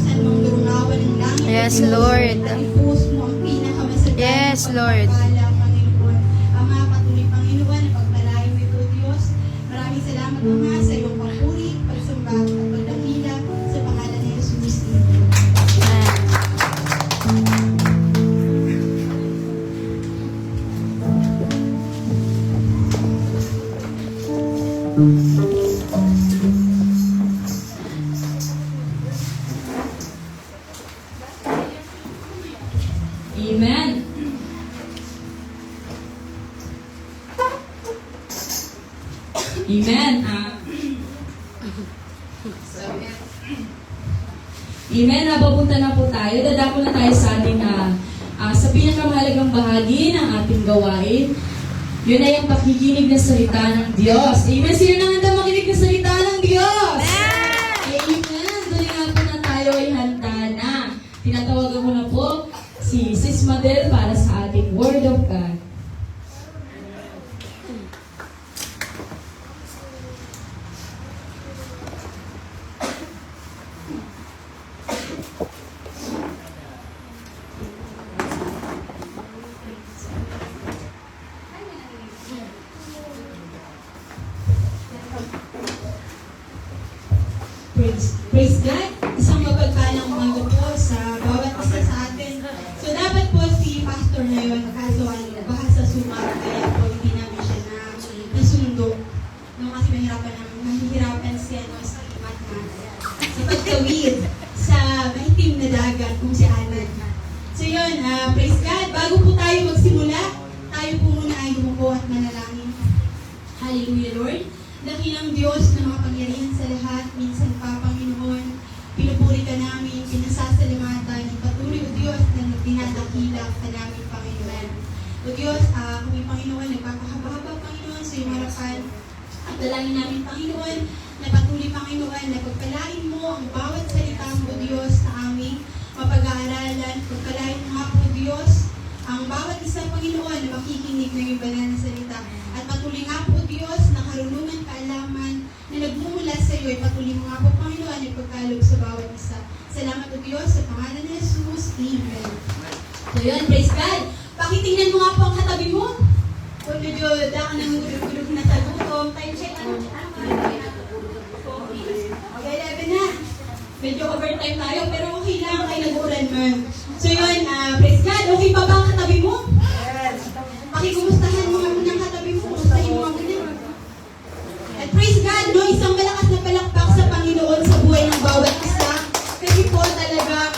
saan mong durungawan ng langit. Yes, Diyos. Lord. At ipuos mo ang pinakamasagang Yes, Lord. pagpapala, Panginoon. Ama, patuloy, Panginoon, na pagpalain mo ito, Diyos. Maraming salamat, Ama, sa iyong papuri, pagsumba at pagdakila sa pangalan ni Jesus. Amen. Amen. So, Amen. Napapunta na po tayo. Dadako na tayo sa ating sa pinakamahalagang bahagi ng ating gawain. Yun ay ang pakikinig ng salita ng Diyos. Amen. Sino nang handa makinig ng salita ng Diyos? Amen. Dali nga po na tayo ay handa na. Tinatawagan ko na po si Sis Madel para sa ating Word of God. Praise God. Isang mapagpalang umaga po sa bawat isa sa atin. So dapat po si Pastor ngayon kaso bahasa sumara kaya po hindi namin siya nasundo. No, kasi mahihirapan siya sa imat na sa pagtawid sa mahitim na dagat kung si Alan. So yun, praise God. Bago po tayo magsimula, tayo po muna ay lumuko at manalangin. Hallelujah, Lord. Dakilang Diyos na makapangyarihan sa lahat, minsan pa, Panginoon, pinupuri ka namin, pinasasalamatan, patuloy, O Diyos, na dinadakila ka namin, Panginoon. O Diyos, kami, Panginoon, nagpapahaba-haba, Panginoon, sa iyong harapan. At dalangin namin, Panginoon, na patuloy, Panginoon, na pagpalain mo ang bawat salita mo, O Diyos, sa aming mapag-aaralan. Pagpalain mo nga po, Diyos, ang bawat isang Panginoon na makikinig ng iyong banal na salita. At patuloy nga po, Diyos, na karunungan, kaalaman na nagmumula sa iyo, ay patuloy mo nga po, Panginoon, ay pagkalog sa bawat isa. Salamat, O Diyos, sa pangalan ni Jesus. Amen. So yun, praise God. Pakitingnan mo nga po ang katabi mo. Kung medyo daan ng gulog-gulog na tagutom, time check, Okay, 11 na. Medyo overtime tayo, pero okay lang, kay nag-ulan man. So yun, praise God. Okay pa ba ang katabi mo? Pakikumustahan mo nga muna ang katabi mo. Kumustahin mo nga muna. At praise God, no, isang malakas na palakpak sa Panginoon sa buhay ng bawat isa. Kasi po talagang,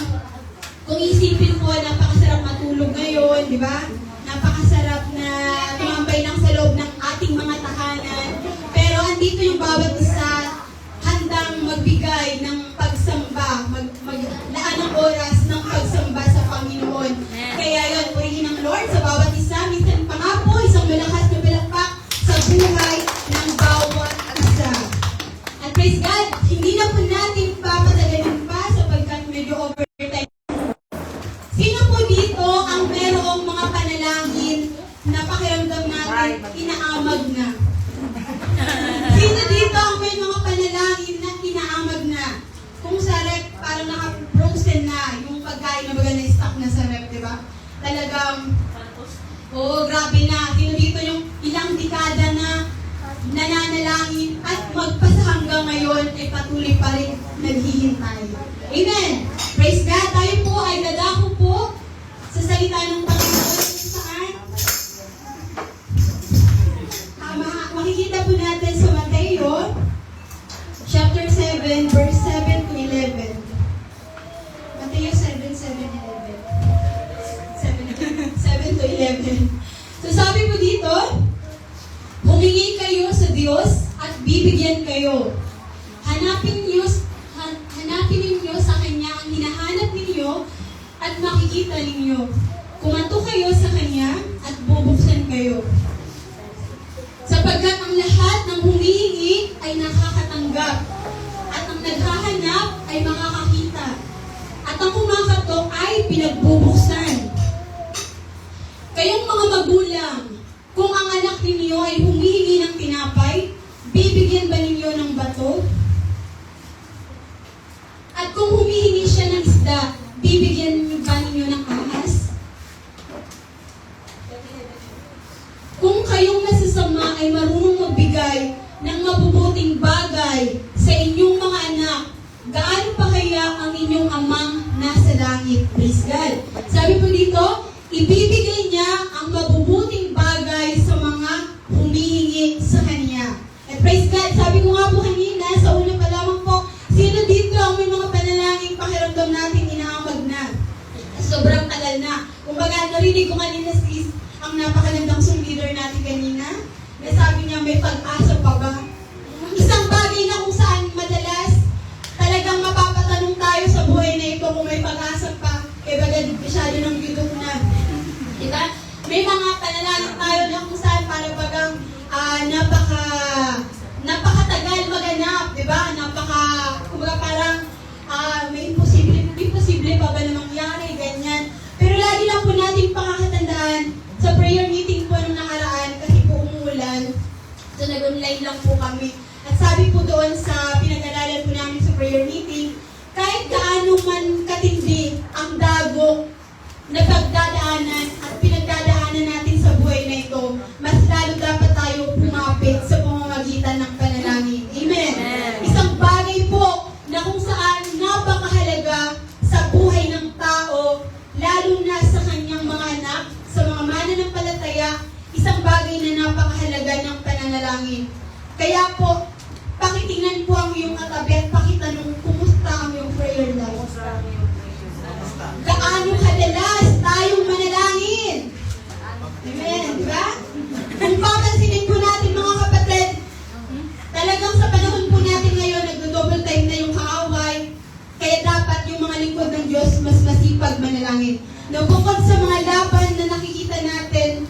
kung isipin po, napakasarap matulog ngayon, di ba? Napakasarap na tumambay lang sa loob ng ating mga tahanan. Pero andito yung bawat isa, handang magbigay ng pagsamba, maglaan ng oras ng pagsamba sa Panginoon. Kaya yun, purihin ng Lord sa bawat isa. Minsan pa nga po, isang malakas na palakpak sa buhay ng bawat isa. At praise God, hindi na po natin papatagalin pa sapagkat medyo overtime. Sino po dito ang merong mga panalangin na pakiramdam natin inaamag na? Sino dito ang may mga panalangin na inaamag na? Kung sa rep, parang naka-frozen na yung pagkain na baga na-stock na sa rep, di ba? Talagang, grabe na. Sino dito yung ilang dekada na nananalangin at magpasa hanggang ngayon ay patuloy pa rin naghihintay. Amen! Praise God! Tayo po ay dadako po sa salita ng Panginoon kung saan makikita po natin sa Mateo chapter 7 verse 7 to 11. Mateo 7, 7 to 11. So sabi po dito, humingi kayo sa Diyos at bibigyan kayo. Hanapin ninyo sa Kanya ang hinahanap ninyo at makikita ninyo. Kumanto kayo sa Kanya at bubuksan kayo. Sapagkat ang lahat ng humihingi ay nakakatanggap at ang naghahanap ay makakakita at ang kumakatok ay pinagbubuksan. Kayong mga magulang, kung ang anak ninyo ay humihingi ng tinapay, bibigyan ba ninyo ng bato? At kung humihingi siya ng isda, bibigyan ba ninyo ng ahas? Kung kayong nasasama ay marunong magbigay ng mabubuting bagay sa inyong mga anak, gaano pa kaya ang inyong amang nasa langit? Praise God. Sabi po dito, ibibigay niya ang mabubuting bagay sa mga humihingi sa Kanya. At praise God, sabi ko nga po kanina, sa una pa lamang po, sino dito ang may mga panalangin pakiramdam natin inaamag na? Sobrang tagal na. Kung baga, narinig ko kanina sis, ang napakagandang song leader natin kanina, na sabi niya may pag-asa pa ba? Isang bagay na kung saan madalas talagang mapapatanong tayo sa buhay na ba? Kumbaga parang may imposible pa ba na mangyari, ganyan. Pero lagi lang po natin pakakatandaan sa prayer meeting po nung nakaraan kasi po umuulan. So nag-online lang po kami. At sabi po doon sa pinag-aralan po namin sa prayer meeting, kahit gaano man katindi ang dagok na pagdadaanan at pinagdadaanan natin sa buhay na ito, mas lalo dapat tayo pumapit sa pamamagitan ng panalangin. Amen. Isang bagay po na kung saan napakahalaga sa buhay ng tao, lalo na sa kanyang mga anak, sa mga mananampalataya, isang bagay na napakahalaga ng pananalangin. Kaya po, pakitingnan po ang iyong katabi at pakitanong kumusta ang iyong prayer life. Gaano kadalas tayong manalangin? Amen, di ba? Kung papansinin po natin mga kapatid, talagang sa panahon po natin ngayon, nagdo-double time na yung kaaway, kaya dapat yung mga lingkod ng Diyos mas masipag manalangin. No, bukod sa mga laban na nakikita natin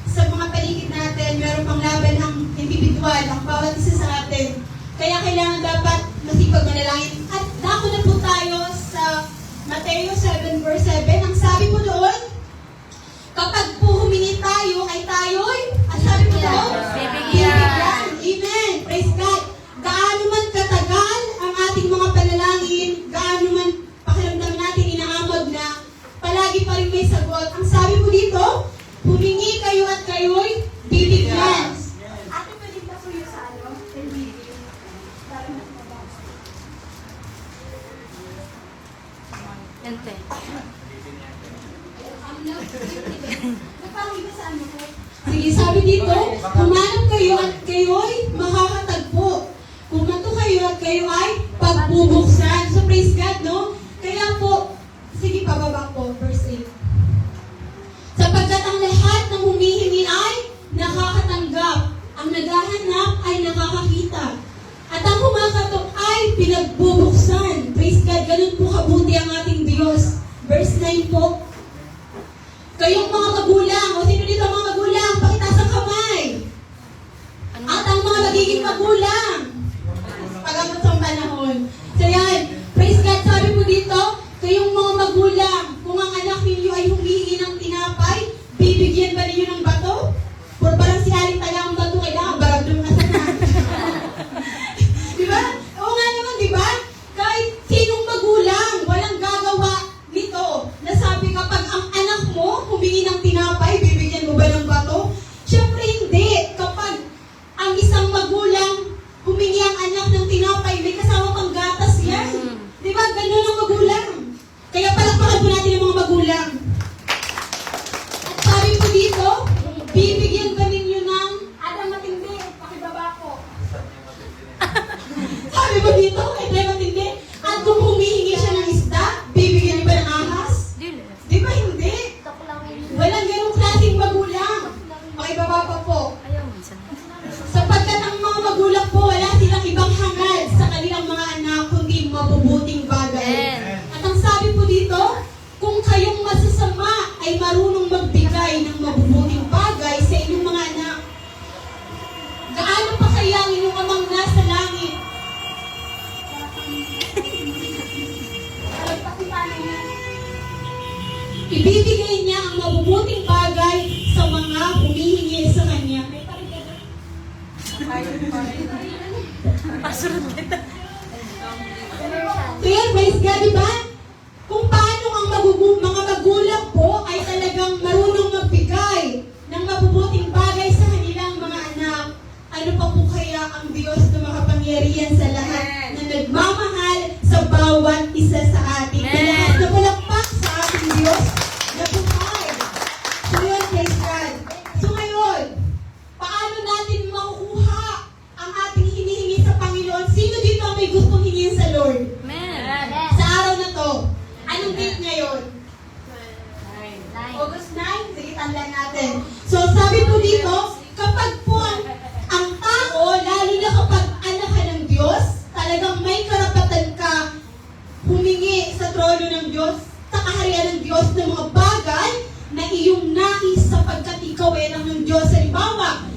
sa mga paligid natin, meron pang laban ang individual, ang bawat isa sa atin. Kaya kailangan dapat masipag manalangin. At dako na po tayo sa Mateo 7 verse 7. Ang sabi po doon, kapag po humingi tayo, ay tayo'y, ang sabi po doon, Bibigyan. Amen. Praise God. Gaano man katagal ang ating mga panalangin, gaano man pakiramdam natin inaamag na, palagi pa rin may sagot. Ang sabi po dito, humingi kayo at kayo'y bibigyan. Ate, pwede ba po yung sa ano? Ente. Sige, sabi dito, humanap kayo at kayo'y makakatagpo. Kumanto kayo at kayo ay pagbubuksan. So praise God, no? Kaya po, sige, pababa po, verse 8. Sapagkat ang lahat ng humihingi ay nakakatanggap. Ang naghahanap ay nakakakita. At ang kumakatok ay pinagbubuksan. Praise God, ganun po kabuti ang ating Diyos. Verse 9 po. Kayong mga magulang, o sino dito ang mga magulang? Pakitaas ang kamay. At ang mga magiging magulang. Pag-abot sa panahon. So yan, praise God, sabi po dito, kayong mga magulang, kung ang anak ninyo ay humihingi ng tinapay, bibigyan ba ninyo ng bato? Or parang si Aling Tala ang bato, kailangan baragdong na sana. Diba? Oo nga naman, diba? Kahit sinong magulang, walang gagawa nito. Nasabi kapag ang anak mo humingi ng tinapay, bibigyan mo ba ng bato? Siyempre hindi. Kapag ang isang magulang humingi ang anak ng tinapay, may kasama pang gatas yan. Diba? Ganun ang magulang. Kaya palakpakan po natin ang mga magulang. At sabi po dito, bibigyan ba ninyo ng Adang matindi? Pakibaba ko. Sabi po dito, Adang matindi. At kung humihingi siya ng isda, bibigyan niyo ba ng ahas? Dili. Di ba hindi? Walang ganong klaseng magulang. Pakibaba pa po. Ayaw minsan. Sapagkat ang mga magulang po, wala silang ibang hangad sa kanilang mga anak, kundi mabubuting bagay. Amen. At ang sabi po dito, kung kayong masasama ay marunong magbigay ng mabubuting bagay sa inyong mga anak, gaano pa kaya ang inyong amang nasa langit? Ibibigay niya ang mabubuting bagay sa mga humihingi sa kanya. May parigaga. Pasurod kita. So yan, praise God, diba? Kung paano ang mga magulang po ay talagang marunong magbigay ng mabubuting bagay sa kanilang mga anak, ano pa po kaya ang Diyos na makapangyarihan sa lahat na nagmamahal sa bawat isa sa atin. Amen. Lahat na palakpak sa ating Diyos na buhay. So yun, praise God. So ngayon, paano natin makukuha ang ating hinihingi sa Panginoon? Sino dito ang may gustong hingin sa Lord? Amen. Sa araw na to, anong date ngayon? August 9? Sige, tandaan natin. So, sabi po dito, kapag po ang tao, lalo na kapag anak ka ng Diyos, talagang may karapatan ka humingi sa trono ng Diyos, sa kaharian ng Diyos ng mga bagay na iyong nais sapagkat ikaw ay anak ng Diyos. Halimbawa,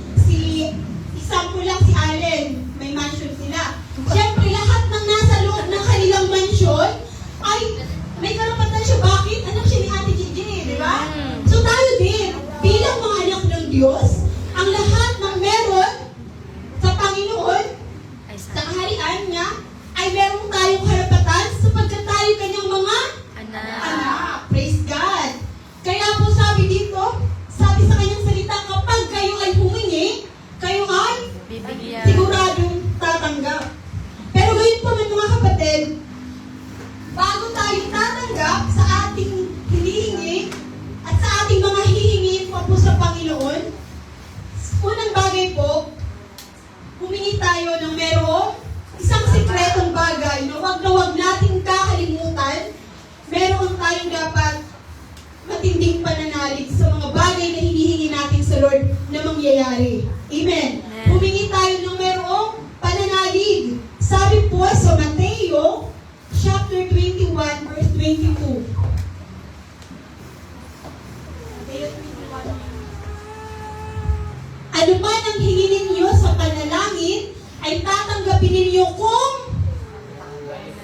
example lang si Allen, may mansion sila. Siyempre, lahat ng nasa loob ng kanilang mansyon ay may karapatan siya. Bakit? Anak siya ni Ate Gigi, di ba? So tayo din, bilang mga anak ng Diyos, ang lahat ng meron sa Panginoon, Ay, sa kaharian niya, ay meron tayong karapatan sapagkat tayo kanyang mga anak. anak. Praise God. Kaya po sabi dito, sabi sa kanyang salita, kapag kayo ay humingi, kayo ay Bibigyan. siguradong tatanggap. Pero ngayon po mga kapatid, bago tayo tatanggap sa ating hinihingi at sa ating mga hihingi pa po sa Panginoon, unang bagay po, humingi tayo ng merong isang sikretong bagay na wag nating kakalimutan. Meron tayong dapat matinding pananalig sa mga bagay na hinihingi natin sa Lord na mangyayari. Amen. Amen. Humingi tayo ng merong pananalig. Sabi po sa Mateo chapter 21 verse 22. Mateo 21. Ano man ang hingin ninyo sa panalangin, ay tatanggapin ninyo kung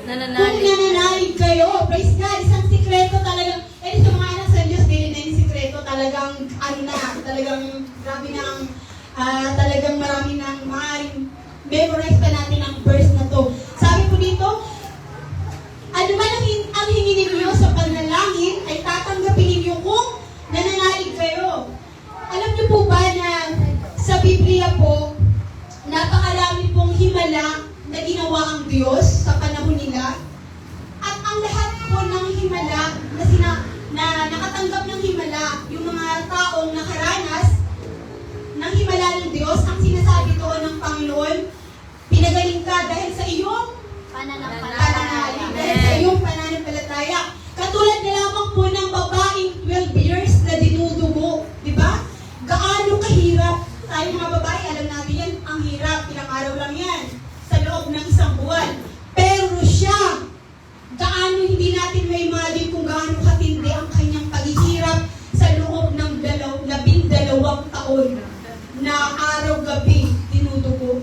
Nananalig. nananalig kayo. Praise God. Isang sikreto talagang, sa mga anak sa Diyos, din na yung sikreto talagang, talagang grabe na ang, talagang marami nang maaaring memorize pa natin ang verse na to. Sabi po dito, ano man ang hingin ninyo sa panalangin, ay tatanggapin ninyo kung nananalig kayo. Alam niyo po ba na sa Biblia po, napakarami pong himala na ginawa ang Diyos sa panahon nila. At ang lahat po ng himala na nakatanggap ng himala, yung mga taong nakaranas ng himala ng Diyos, ang sinasabi doon ng Panginoon, pinagaling ka dahil sa iyong pananalig, dahil sa iyong pananampalataya. Katulad na lamang po ng babaeng 12 years na dinudugo, di ba? Gaano kahirap. Tayo mga babae, alam natin yan, ang hirap, ilang araw lang yan, sa loob ng isang buwan. Pero siya, gaano hindi natin may imagine kung gaano katindi ang kanyang paghihirap sa loob ng 12 taon na araw-gabi dinudugo.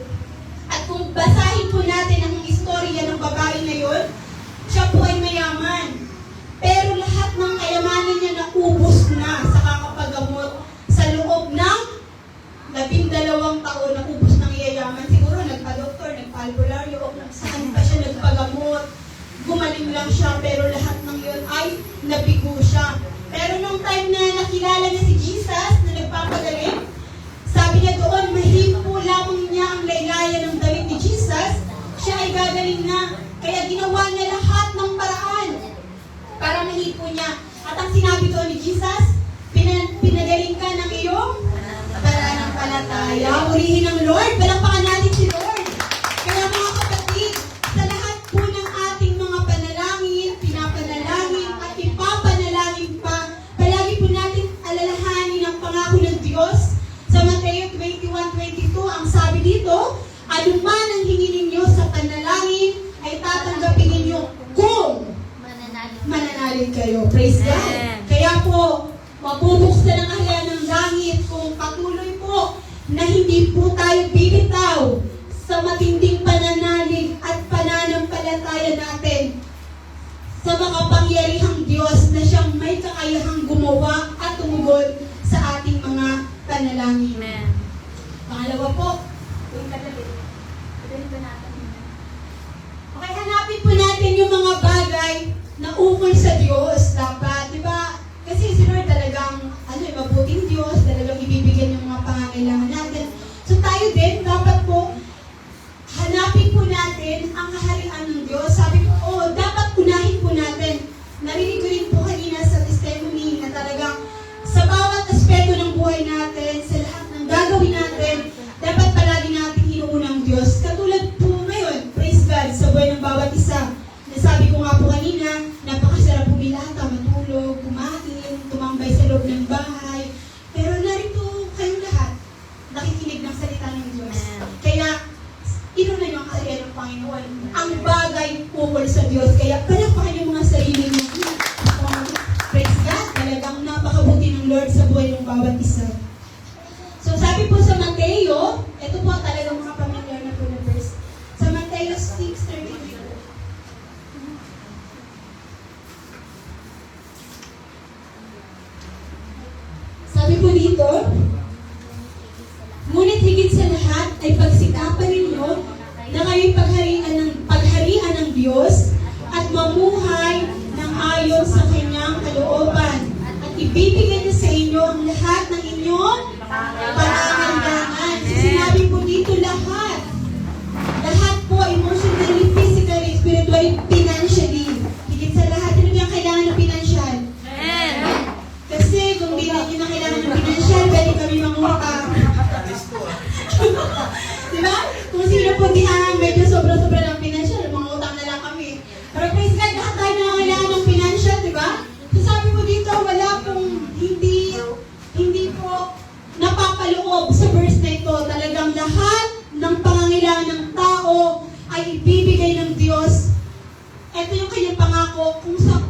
At kung basahin po natin ang istorya ng babae na yun, siya po ay mayaman. Pero lahat ng kayamanan niya naubos na sa kakapagamot sa loob ng 12 taon na ubos ng yayaman. Siguro nagpa-doktor, nagpa-albularyo, o saan pa siya nagpagamot. Gumaling lang siya, pero lahat ng yun ay nabigo siya. Pero nung time na nakilala niya si Jesus, na nagpapagaling, sabi niya doon, mahipo lamang niya ang laylayan ng damit ni Jesus, siya ay gagaling na. Kaya ginawa niya lahat ng paraan para mahipo niya. At ang sinabi doon ni Jesus, pinagaling ka ng iyong pananampalataya. Urihin ng Lord. Palakpakan natin si Lord. Kaya mga kapatid, sa lahat po ng ating mga panalangin, pinapanalangin at ipapanalangin pa, palagi po natin alalahanin ang pangako ng Diyos. Sa Mateo 21:22, ang sabi dito, ano man ang hingin ninyo sa panalangin, ay tatanggapin ninyo kung mananalig kayo. Praise God. Amen. Kaya po, mabubuksan ang kaharian ng langit kung patuloy po na hindi po tayo bibitaw sa matinding pananalig at pananampalataya natin sa makapangyarihang Diyos na siyang may kakayahang gumawa at tumugon sa ating mga panalangin. Amen. Pangalawa po, okay, hanapin po natin yung mga bagay na ukol sa Diyos dapat, di ba? Kasi si Lord talagang, mabuting Diyos, talagang ibibigyan yung mga pangangailangan natin. So tayo din, dapat po, hanapin po natin ang kaharian ng Diyos. Sabi ko, dapat unahin po natin. Narinig ko rin po kanina sa testimony na talagang sa bawat aspeto ng buhay natin, sa lahat ng gagawin natin, dapat palagi natin inuuna ang Diyos. Katulad po ngayon, praise God, sa buhay ng bawat isa. Nasabi ko nga po kanina, napakasarap pumilata, matulog, kumain, tumambay sa loob ng bahay. Pero narito kayong lahat, ay pagsikapan ninyo na kayo'y pagharian ng Diyos at mamuhay ng ayon sa kanyang kalooban at ibibigay niya sa inyo ang lahat ng inyong pangangailangan. So, sinabi po dito lahat. Lahat po, emotionally, physically, spiritually, financially. Higit sa lahat, ano yung kailangan ng financial? Amen. Kasi kung di natin na kailangan ng financial, pwede kami mangutang. Diba? Kung sino po di medyo sobra-sobra ng financial, mangutang na lang kami. Pero praise God, lahat tayo na kailangan ng financial, diba? So sabi po dito, wala pong hindi po napapaloob sa verse na ito. Talagang lahat ng pangangailangan ng tao ay ibibigay ng Diyos. Ito yung kanyang pangako.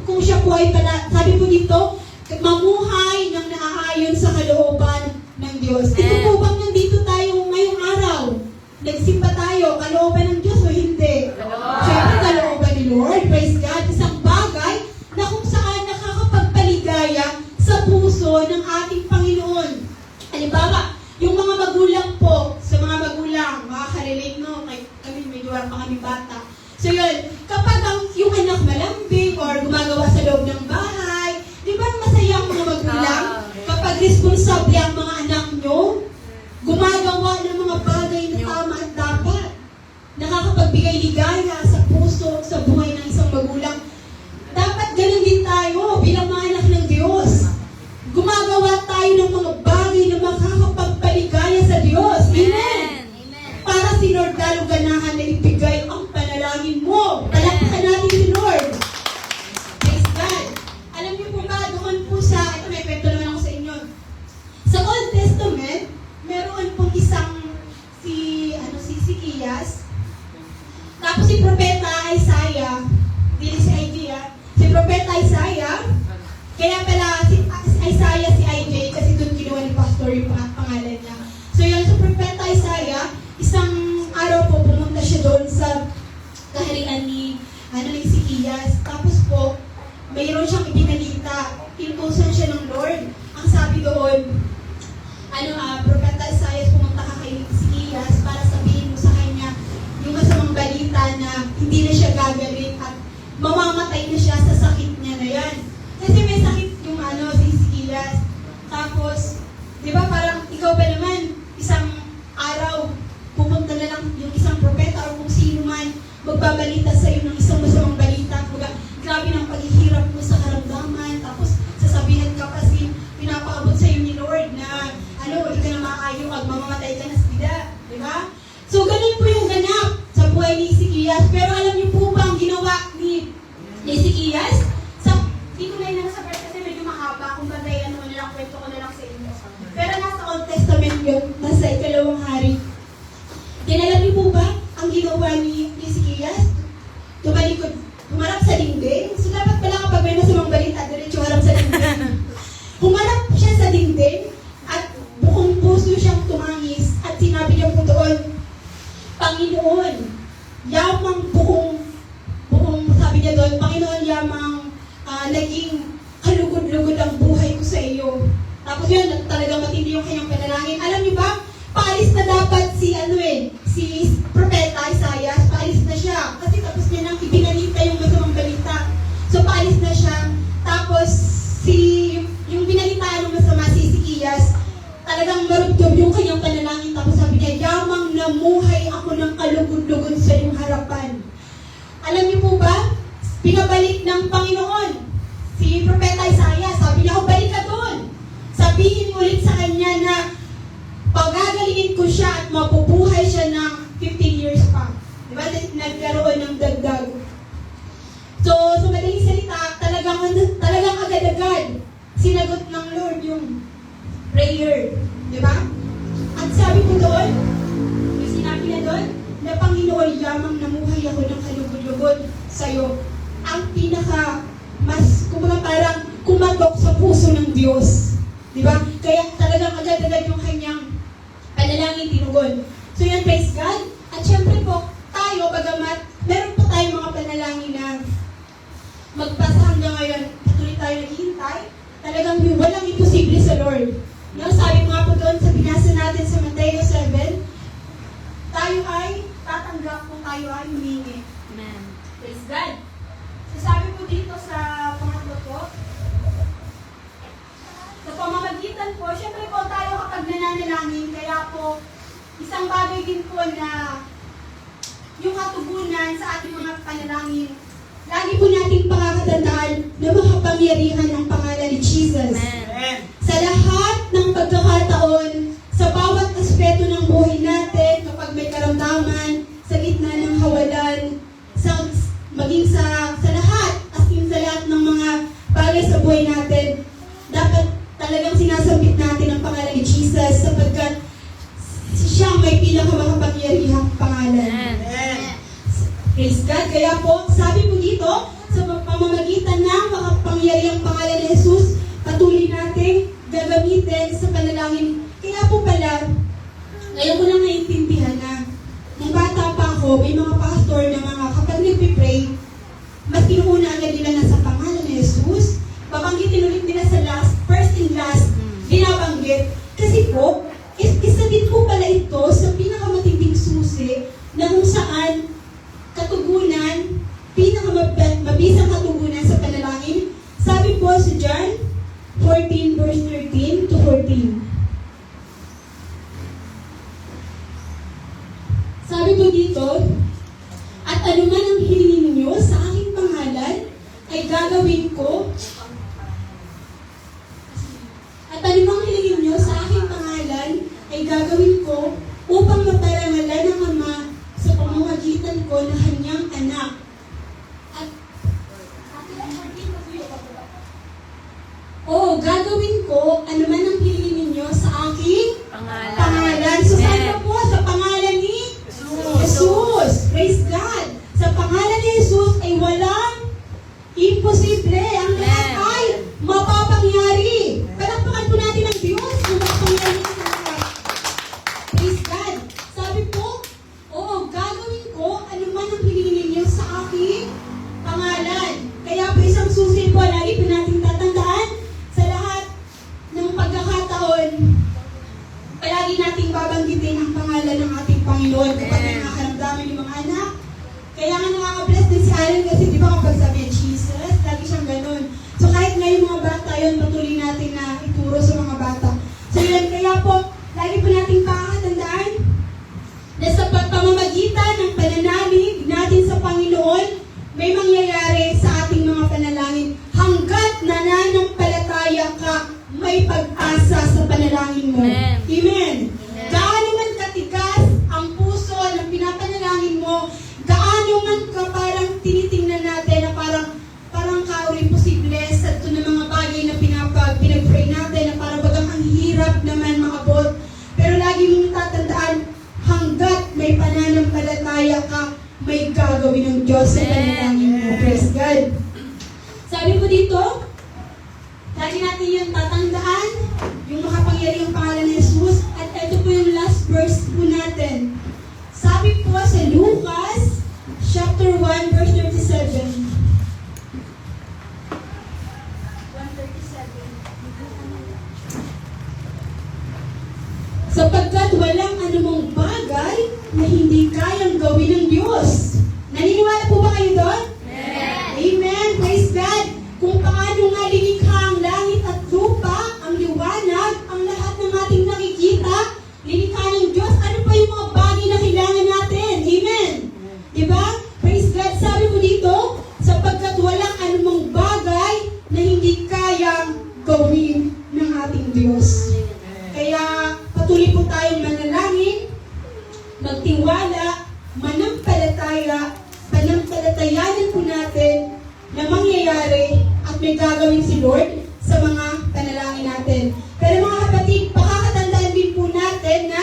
Kung siya po ay sabi po dito, mamuhay ng naaayon sa kalooban ng Diyos. Ito po bang nandito tayo ngayong araw? Nagsimba tayo, kalooban ng Diyos o hindi? Siyempre, kalooban ni Lord. Praise God. Isang bagay na kung saan nakakapagpaligaya sa puso ng ating Panginoon. Halimbawa, yung mga magulang po, sa mga magulang, makaka-relate no, kami medyo wala pa kami bata. So yun, kapag yung anak malambing or gumagawa sa loob ng bahay, di ba masaya ang mga magulang? Kapag responsable ang mga anak nyo, gumagawa ng mga bagay na tama at dapat. Nakakapagbigay ligaya sa puso, sa buhay ng isang magulang. Dapat ganun din tayo bilang mga anak ng Diyos. Gumagawa tayo ng mga bagay na makakapagpaligaya sa Diyos. Amen. Para si Lord lalo ganahan na ibigay ang panalangin mo. Palakpakan natin si Lord. Praise God. Alam niyo po ba, doon po sa, ito may kwento naman ako sa inyo. Sa Old Testament, meron pong isang si Zacchaeus. Tapos si Propeta Isaiah, dili si Isaiah, si Propeta Isaiah, kaya pala si Isaiah si IJ kasi doon kinuha ni Pastor yung pangalan niya. So yun, sa Propeta Isaiah, isang araw po pumunta siya doon sa kaharian ni Zacchaeus. Tapos po, mayroon siyang ibinalita. Inutusan siya ng Lord. Ang sabi doon, Propeta Isaiah, pumunta ka kay Zacchaeus para sabihin mo sa kanya yung masamang balita na hindi na siya gagaling at mamamatay na siya sa sakit niya na yan. Kasi may sakit yung si Zacchaeus. Tapos, di ba parang ikaw ba naman, isang araw, pupunta na lang yung isang propeta o kung sino man magbabalita sa iyo ng isang masamang balita. Grabe ng paghihirap mo sa karamdaman. Tapos, sasabihan ka kasi pinapaabot sa iyo ni Lord na hindi ka na maaayong at mamamatay ka na sa bida. Di ba? So, ganun po yung ganap sa buhay ni Zacchaeus. Pero alam niyo po ba ang ginawa ni Zacchaeus? Hindi ko na yun sa verse kasi medyo mahaba. Kung bagay, kwento ko na lang sa inyo. Pero nasa Old Testament yun, nasa Ikalawang Hari. Then alam niyo po ba, ang ginawa ni Zacchaeus? Humarap sa dingding. So dapat pala kapag may masamang balita, diretso harap sa dingding. Humarap siya sa dingding at buong puso siyang tumangis at sinabi niya po doon, Panginoon, yamang buong sabi niya doon, Panginoon, yamang naging kalugod-lugod ang buhay ko sa iyo. Tapos yun, talagang matindi yung kanyang panalangin. Alam niyo ba, paalis na dapat si Propeta Isaiah, paalis na siya. Kasi tapos niya nang ibinalita yung masamang balita. So paalis na siya. Tapos yung binalitaan ng masama si Zacchaeus, talagang marugdob yung kanyang panalangin. Tapos sabi niya, yamang namuhay ako ng kalugod-lugod sa iyong harapan. Alam niyo po ba, pinabalik ng Panginoon si Propeta Isaiah, sabi niya, balik ka doon. Sabihin ulit sa kanya na pagagalingin ko siya at mapubuhay siya ng 15 years pa. Diba? Nagkaroon ng dagdag. So, sa madaling salita, talagang agad-agad sinagot ng Lord yung prayer. Diba? At sabi ko doon, yung sinabi niya doon, na Panginoon, yamang namuhay ako ng kalugod-lugod sa'yo. Ang mas parang kumatok sa puso ng Diyos. Diba? Kaya talagang agad-agad yung kanyang panalangin tinugon. So yan, praise God. At syempre po, tayo, bagamat meron po tayong mga panalangin na magpasa hanggang ngayon, patuloy tayo naghihintay, talagang walang imposible sa Lord. No, sabi nga po doon sa binasa natin sa Mateo 7, tayo ay humingi. Amen. Praise God. So sabi po dito sa pangatlo po, sa pamamagitan po, syempre po tayo kapag nananalangin, kaya po isang bagay din po na yung katugunan sa ating mga panalangin. Lagi po nating pakakatandaan na makapangyarihan ang pangalan ni Jesus. Amen. Sa lahat ng pagkakataon, sa bawat aspeto ng buhay natin, kapag may karamdaman, sa gitna ng kawalan, maging sa lahat, as in sa lahat ng mga bagay sa buhay natin, dapat talagang sinasambit natin ang pangalan ni Jesus sapagkat siya may pinakamakapangyarihang pangalan. Amen. Praise God. Kaya po, sabi po dito, sa pamamagitan ng makapangyarihang pangalan ni Jesus, patuloy natin gagamitin sa panalangin. Kaya po pala, ngayon ko lang naiintindihan na nung bata pa ako, may mga pastor na mga kapag nagpipray, mas kinuuna agad nila na sa pangalan ni Jesus, babanggitin ulit nila sa last, first and last, binabanggit. Kasi po, isa din po pala ito sa pinakamatinding susi na kung saan katugunan, pinakamabisang katugunan sa panalangin. Sabi po sa John 14 verse 13 to 14. Sabi po dito, at anuman ang hilingin niyo sa aking pangalan, ay gagawin ko. At anumang hilingin niyo sa aking pangalan, ay gagawin ko upang maparangalan ng Ama sa pamamagitan ko na kanyang anak. At gagawin ko anuman ang hilingin ninyo sa aking pangalan. So saan po? Sa pangalan ni Jesus. Praise God. Sa pangalan ni Jesus ay walang imposible. Ang lahat ay mapapangyari. Palakpakan po natin ang Diyos kung mapapangyari sa lahat. Praise God. Sabi po, gagawin ko anuman ang hilingin ninyo sa aking pangalan. Kaya po isang susi po, lagi po natin tatandaan sa lahat ng pagkakataon, palagi nating babanggitin ang pangalan ng ating Panginoon kapag may nakakaramdaman yung mga anak. Kaya nga nakaka-bless din si Alan kasi di ba kapag sabi niya, Jesus, lagi siyang ganun. So kahit ngayon mga bata yun, patuloy natin na ituro sa mga bata. So yun, kaya po, lagi po nating pakakatandaan na sa pamamagitan ng pananalig natin sa Panginoon, may mangyayari sa ating mga panalangin. Hanggat nananampalataya ka, may pag-asa sa panalangin mo. Amen. Amen. Gaano man katigas ang puso ng pinapanalangin mo, gaano man ka parang tinitingnan natin na parang ka-imposible sa ito ng mga bagay na pinag-pray natin na parang bagang ang hirap naman makabot. Pero lagi mong tatandaan, hanggat may pananampalataya ka, may gagawin ng Diyos sa panalangin mo. Praise God. Sabi po dito, lagi natin yung tatandaan, yung makapangyarihang pangalan ni Jesus. At ito po yung last verse po natin. Sabi po sa Lucas, chapter 1, verse 37. 137. Sapagkat walang anumang bagay na hindi kayang gawin ng Diyos. Naniniwala po ba kayo doon? Amen. Praise God. Kung paano nga lilikha ang langit at lupa, ang liwanag, ang lahat ng ating nakikita, lilikha ng Diyos, ano pa yung mga bagay na kailangan natin? Amen. Diba? Praise God. Sabi mo dito, sapagkat walang anumang bagay na hindi kayang gawin ng ating Diyos. Kaya patuloy po tayong manalangin, magtiwala, pananampalatayanan po natin na mangyayari at may gagawin si Lord sa mga panalangin natin. Pero mga kapatid, pakakatandaan din po natin na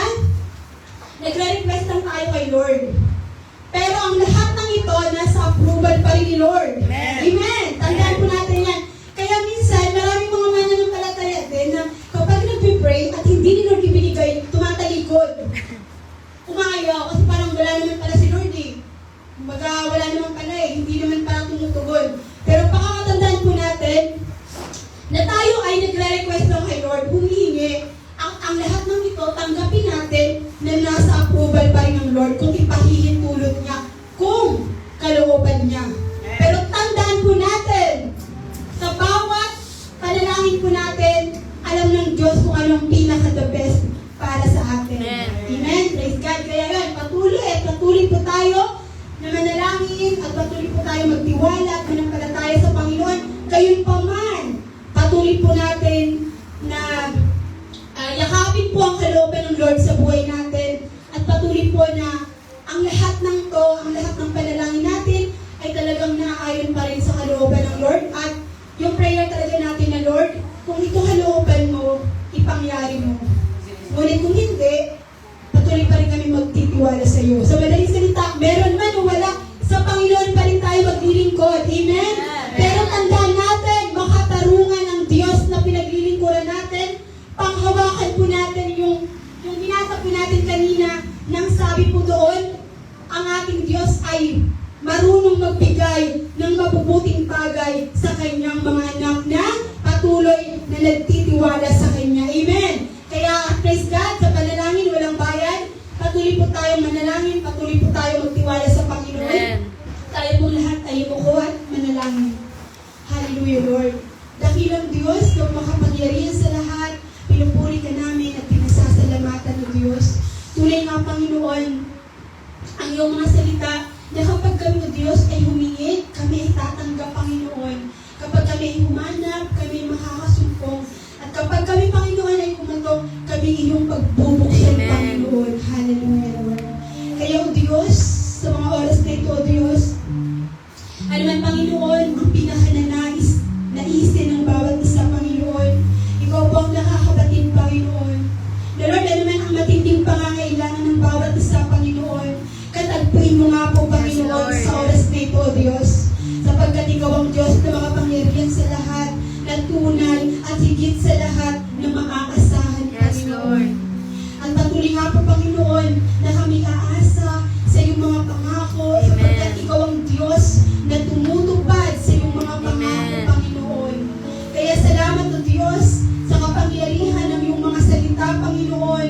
nagre-request lang tayo kay Lord. Pero ang lahat ng ito nasa approval pa rin ni Lord. Amen. Tandaan po natin yan. Kaya minsan, maraming mga mananampalataya din na kapag nag-pray at hindi ni Lord ibinigay, tumatalikod. Umayaw kasi parang wala naman pala si Lord eh. Kumbaga wala naman pala eh, hindi naman pala tumutugon. Pero pakakatandaan po natin na tayo ay nagre-request lang kay Lord, humihingi. Ang lahat ng ito, tanggapin natin na nasa approval pa rin ng Lord kung ipahihintulot niya po natin, alam ng Diyos kung anong pinaka-the best para sa atin. Amen. Amen. Praise God. Kaya yun, patuloy po tayo na manalangin at patuloy po tayo magtiwala at manampalataya sa Panginoon. Gayon pa man, patuloy po natin na yakapin po ang kalooban ng Lord sa buhay natin at patuloy po na ang lahat ng panalangin natin ay talagang naaayon pa rin sa kalooban ng Lord at yung prayer talaga natin na Lord, kung ito kalooban mo, ipangyari mo. Ngunit kung hindi, patuloy pa rin kami magtitiwala sa iyo. Sa madaling salita, meron man o wala, sa Panginoon pa rin tayo maglilingkod. Amen? Pero tandaan natin, makatarungan ng Diyos na pinaglilingkuran natin, panghawakan po natin yung binasa po natin kanina, nang sabi po doon, ang ating Diyos ay marunong magbigay ng mabubuting bagay sa kanyang mga anak na patuloy na nagtitiwala sa kanya. Amen? Kaya, praise God, sa panalangin, walang bayan. Patuloy po tayong manalangin, patuloy po tayong magtiwala sa Panginoon. Amen. Tayo pong lahat ay umuko at manalangin. Hallelujah, Lord. Dakilang Diyos, kung makapangyarihan sa lahat, pinupuri ka namin at pinasasalamatan ng Diyos. Tunay nga, Panginoon, ang iyong mga salita na kapag kami, o Diyos, ay humingi, kami ay tatanggap, Panginoon. Kapag kami ay humanap, kami ay makakasumpong. At kapag kami, Panginoon, ay kumato, kami iyong pagbubuksan, Amen. Panginoon. Hallelujah, Lord. Kaya, O Diyos, sa mga oras na ito, O Diyos, ano man, Panginoon, ang naisin ng bawat isa, Panginoon. Ikaw po ang nakakabatid, Panginoon. Na Lord, ano man ang matinding pangangailangan ng bawat isa, Panginoon. Katagpuin mo nga po, Panginoon, Yes, Lord. sa oras na ito, O Diyos. Sapagkat ikaw ang Diyos na makapangyarihan sa lahat, na tunay at higit sa lahat na maaasahan, Yes, Panginoon. Lord. At patuloy nga po, Panginoon, na kami aasa sa iyong mga pangako, Amen. sapagkat ikaw ang Diyos na tumutupad sa iyong mga pangako, Amen. Panginoon. Kaya salamat, O Diyos, sa kapangyarihan ng iyong mga salita, Panginoon,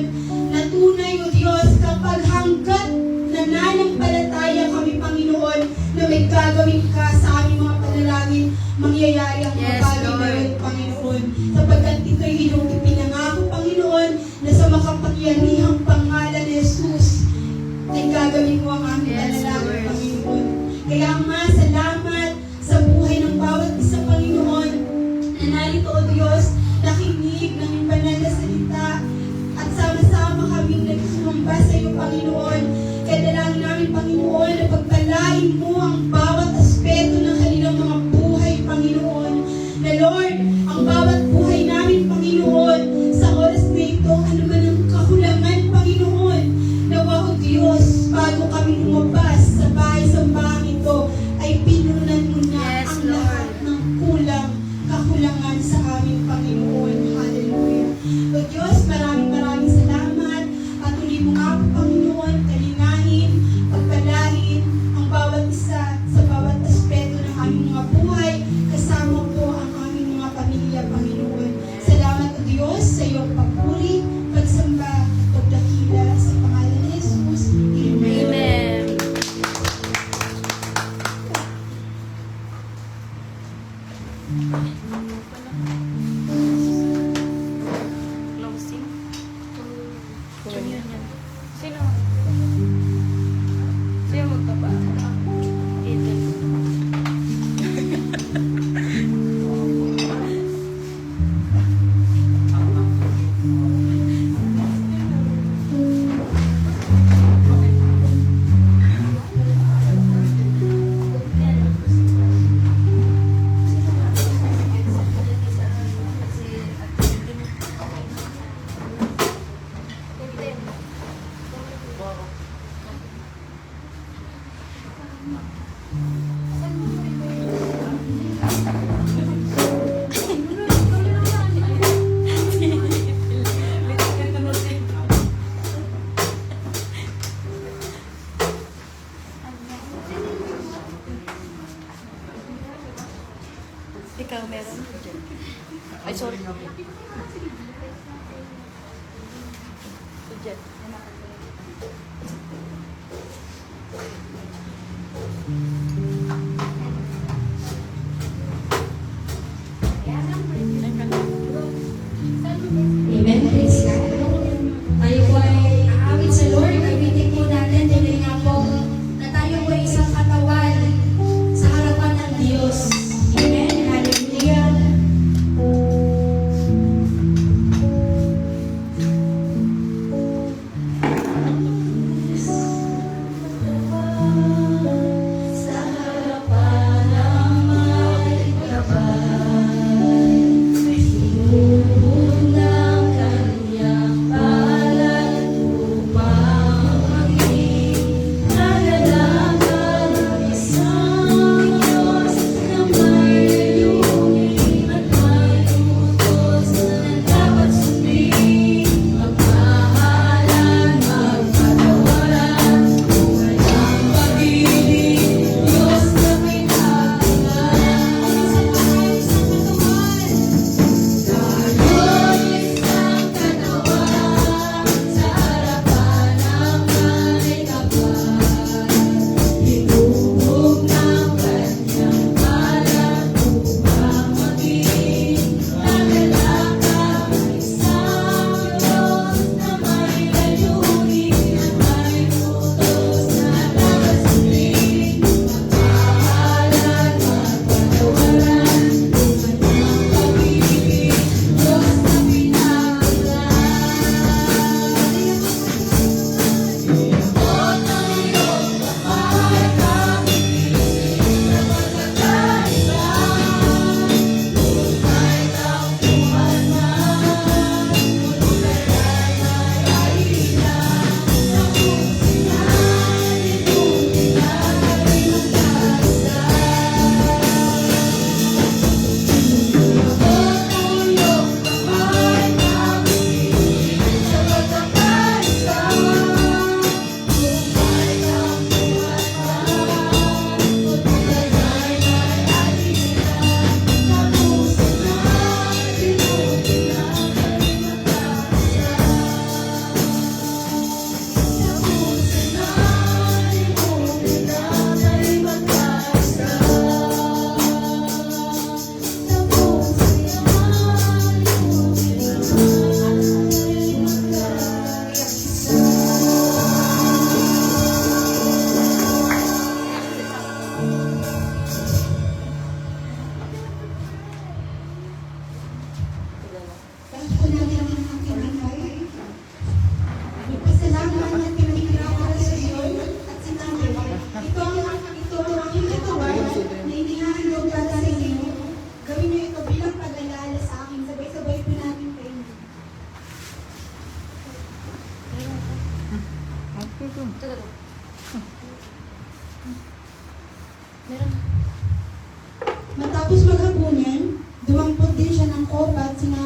na tunay, O Diyos, kapag hanggat nananampalataya kami, Panginoon, na may gagawin ka sa aming mga panalangin, mangyayari ang mga Yes, bagay na Lord. yun, Panginoon. Sapagkat ito'y iyong ipinangako, Panginoon, na sa makapangyarihang pangalan ni Jesus, ay gagawin mo ang aming Yes, panalangin, Lord. Panginoon. Kaya Ama, salamat sa buhay ng bawat isa, Panginoon, na narito, O Diyos, nakinig ng iyong banal na salita, at sama-sama kaming nagsumamba sa iyo, Panginoon. Kaya dalangin namin, Panginoon, na pagpalain mo ang bawat aspeto ng kanilang mga buhay, Panginoon. Na Lord, ang bawat buhay namin, Panginoon, sa oras na ito, ano man ang kakulangan, Panginoon, nawa, O Diyos, bago kami lumabas sa bahay-sambahan ito, ay pinunan mo na Yes, ang Lord. lahat ng kakulangan sa aming Panginoon. Hallelujah. O Diyos, maraming salamat. Patuloy mo nga po, Panginoon, kalinahin, pagpalain ang bawat isa sa bawat aspeto ng aming mga buhay, kasama po ang aming mga pamilya, Panginoon. Salamat, O Diyos, sa iyong papuri, pagsamba, pagdakila sa pangalan ni Jesus. Amen. Amen. Closing. Communion. Sino? Sino magpapa? Eden. Ikaw meron? Ay, sorry. Jet. Ayan.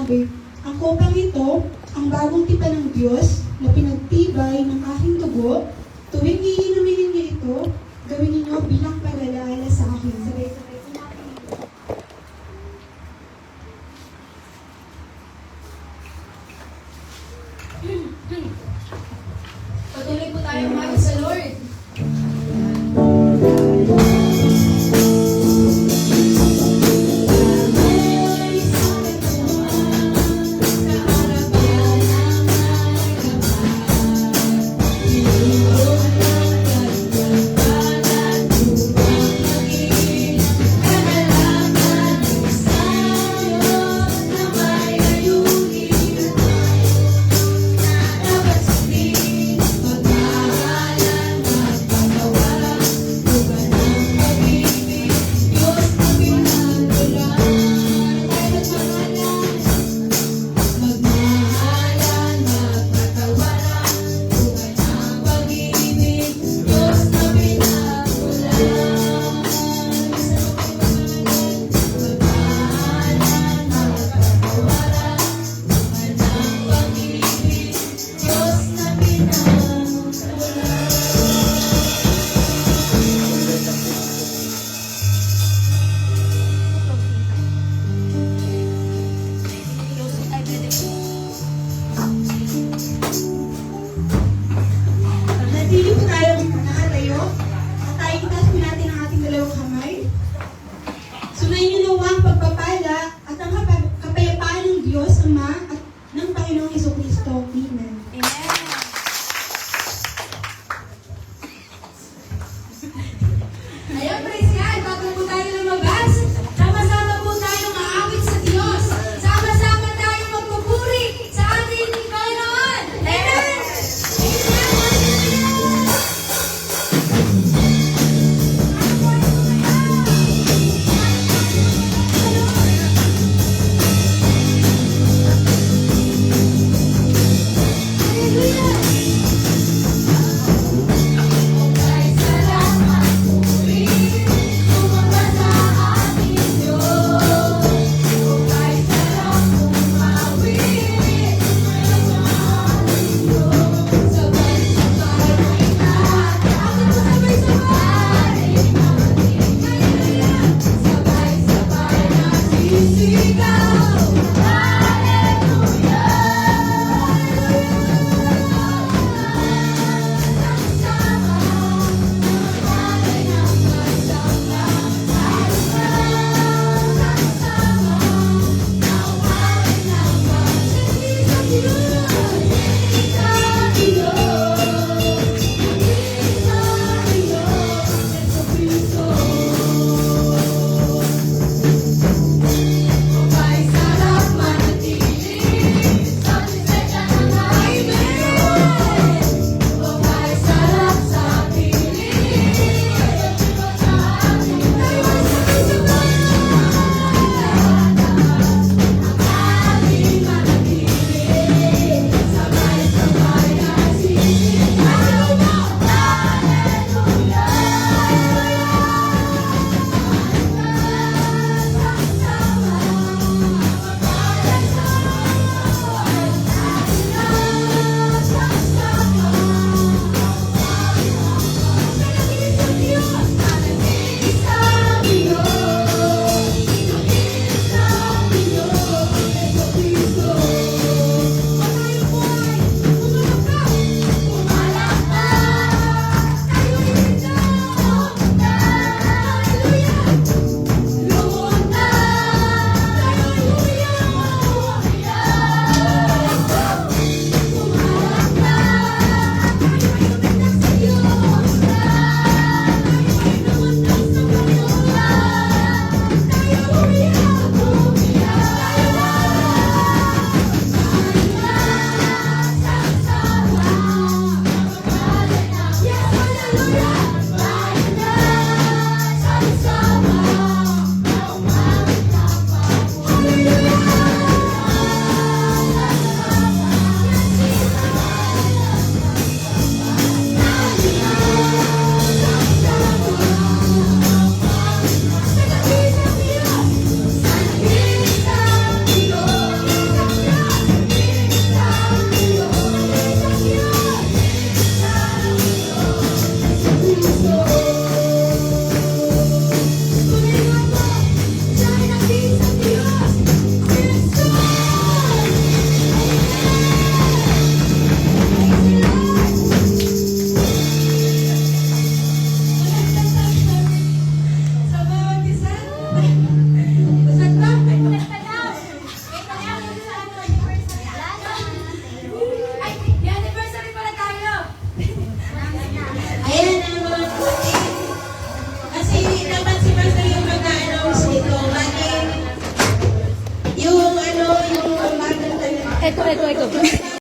sinabi, ang kopang ito, ang bagong tipan ng Diyos na pinagtibay ng aking dugo, tuwing iinumin ninyo ito, gawin ninyo bilang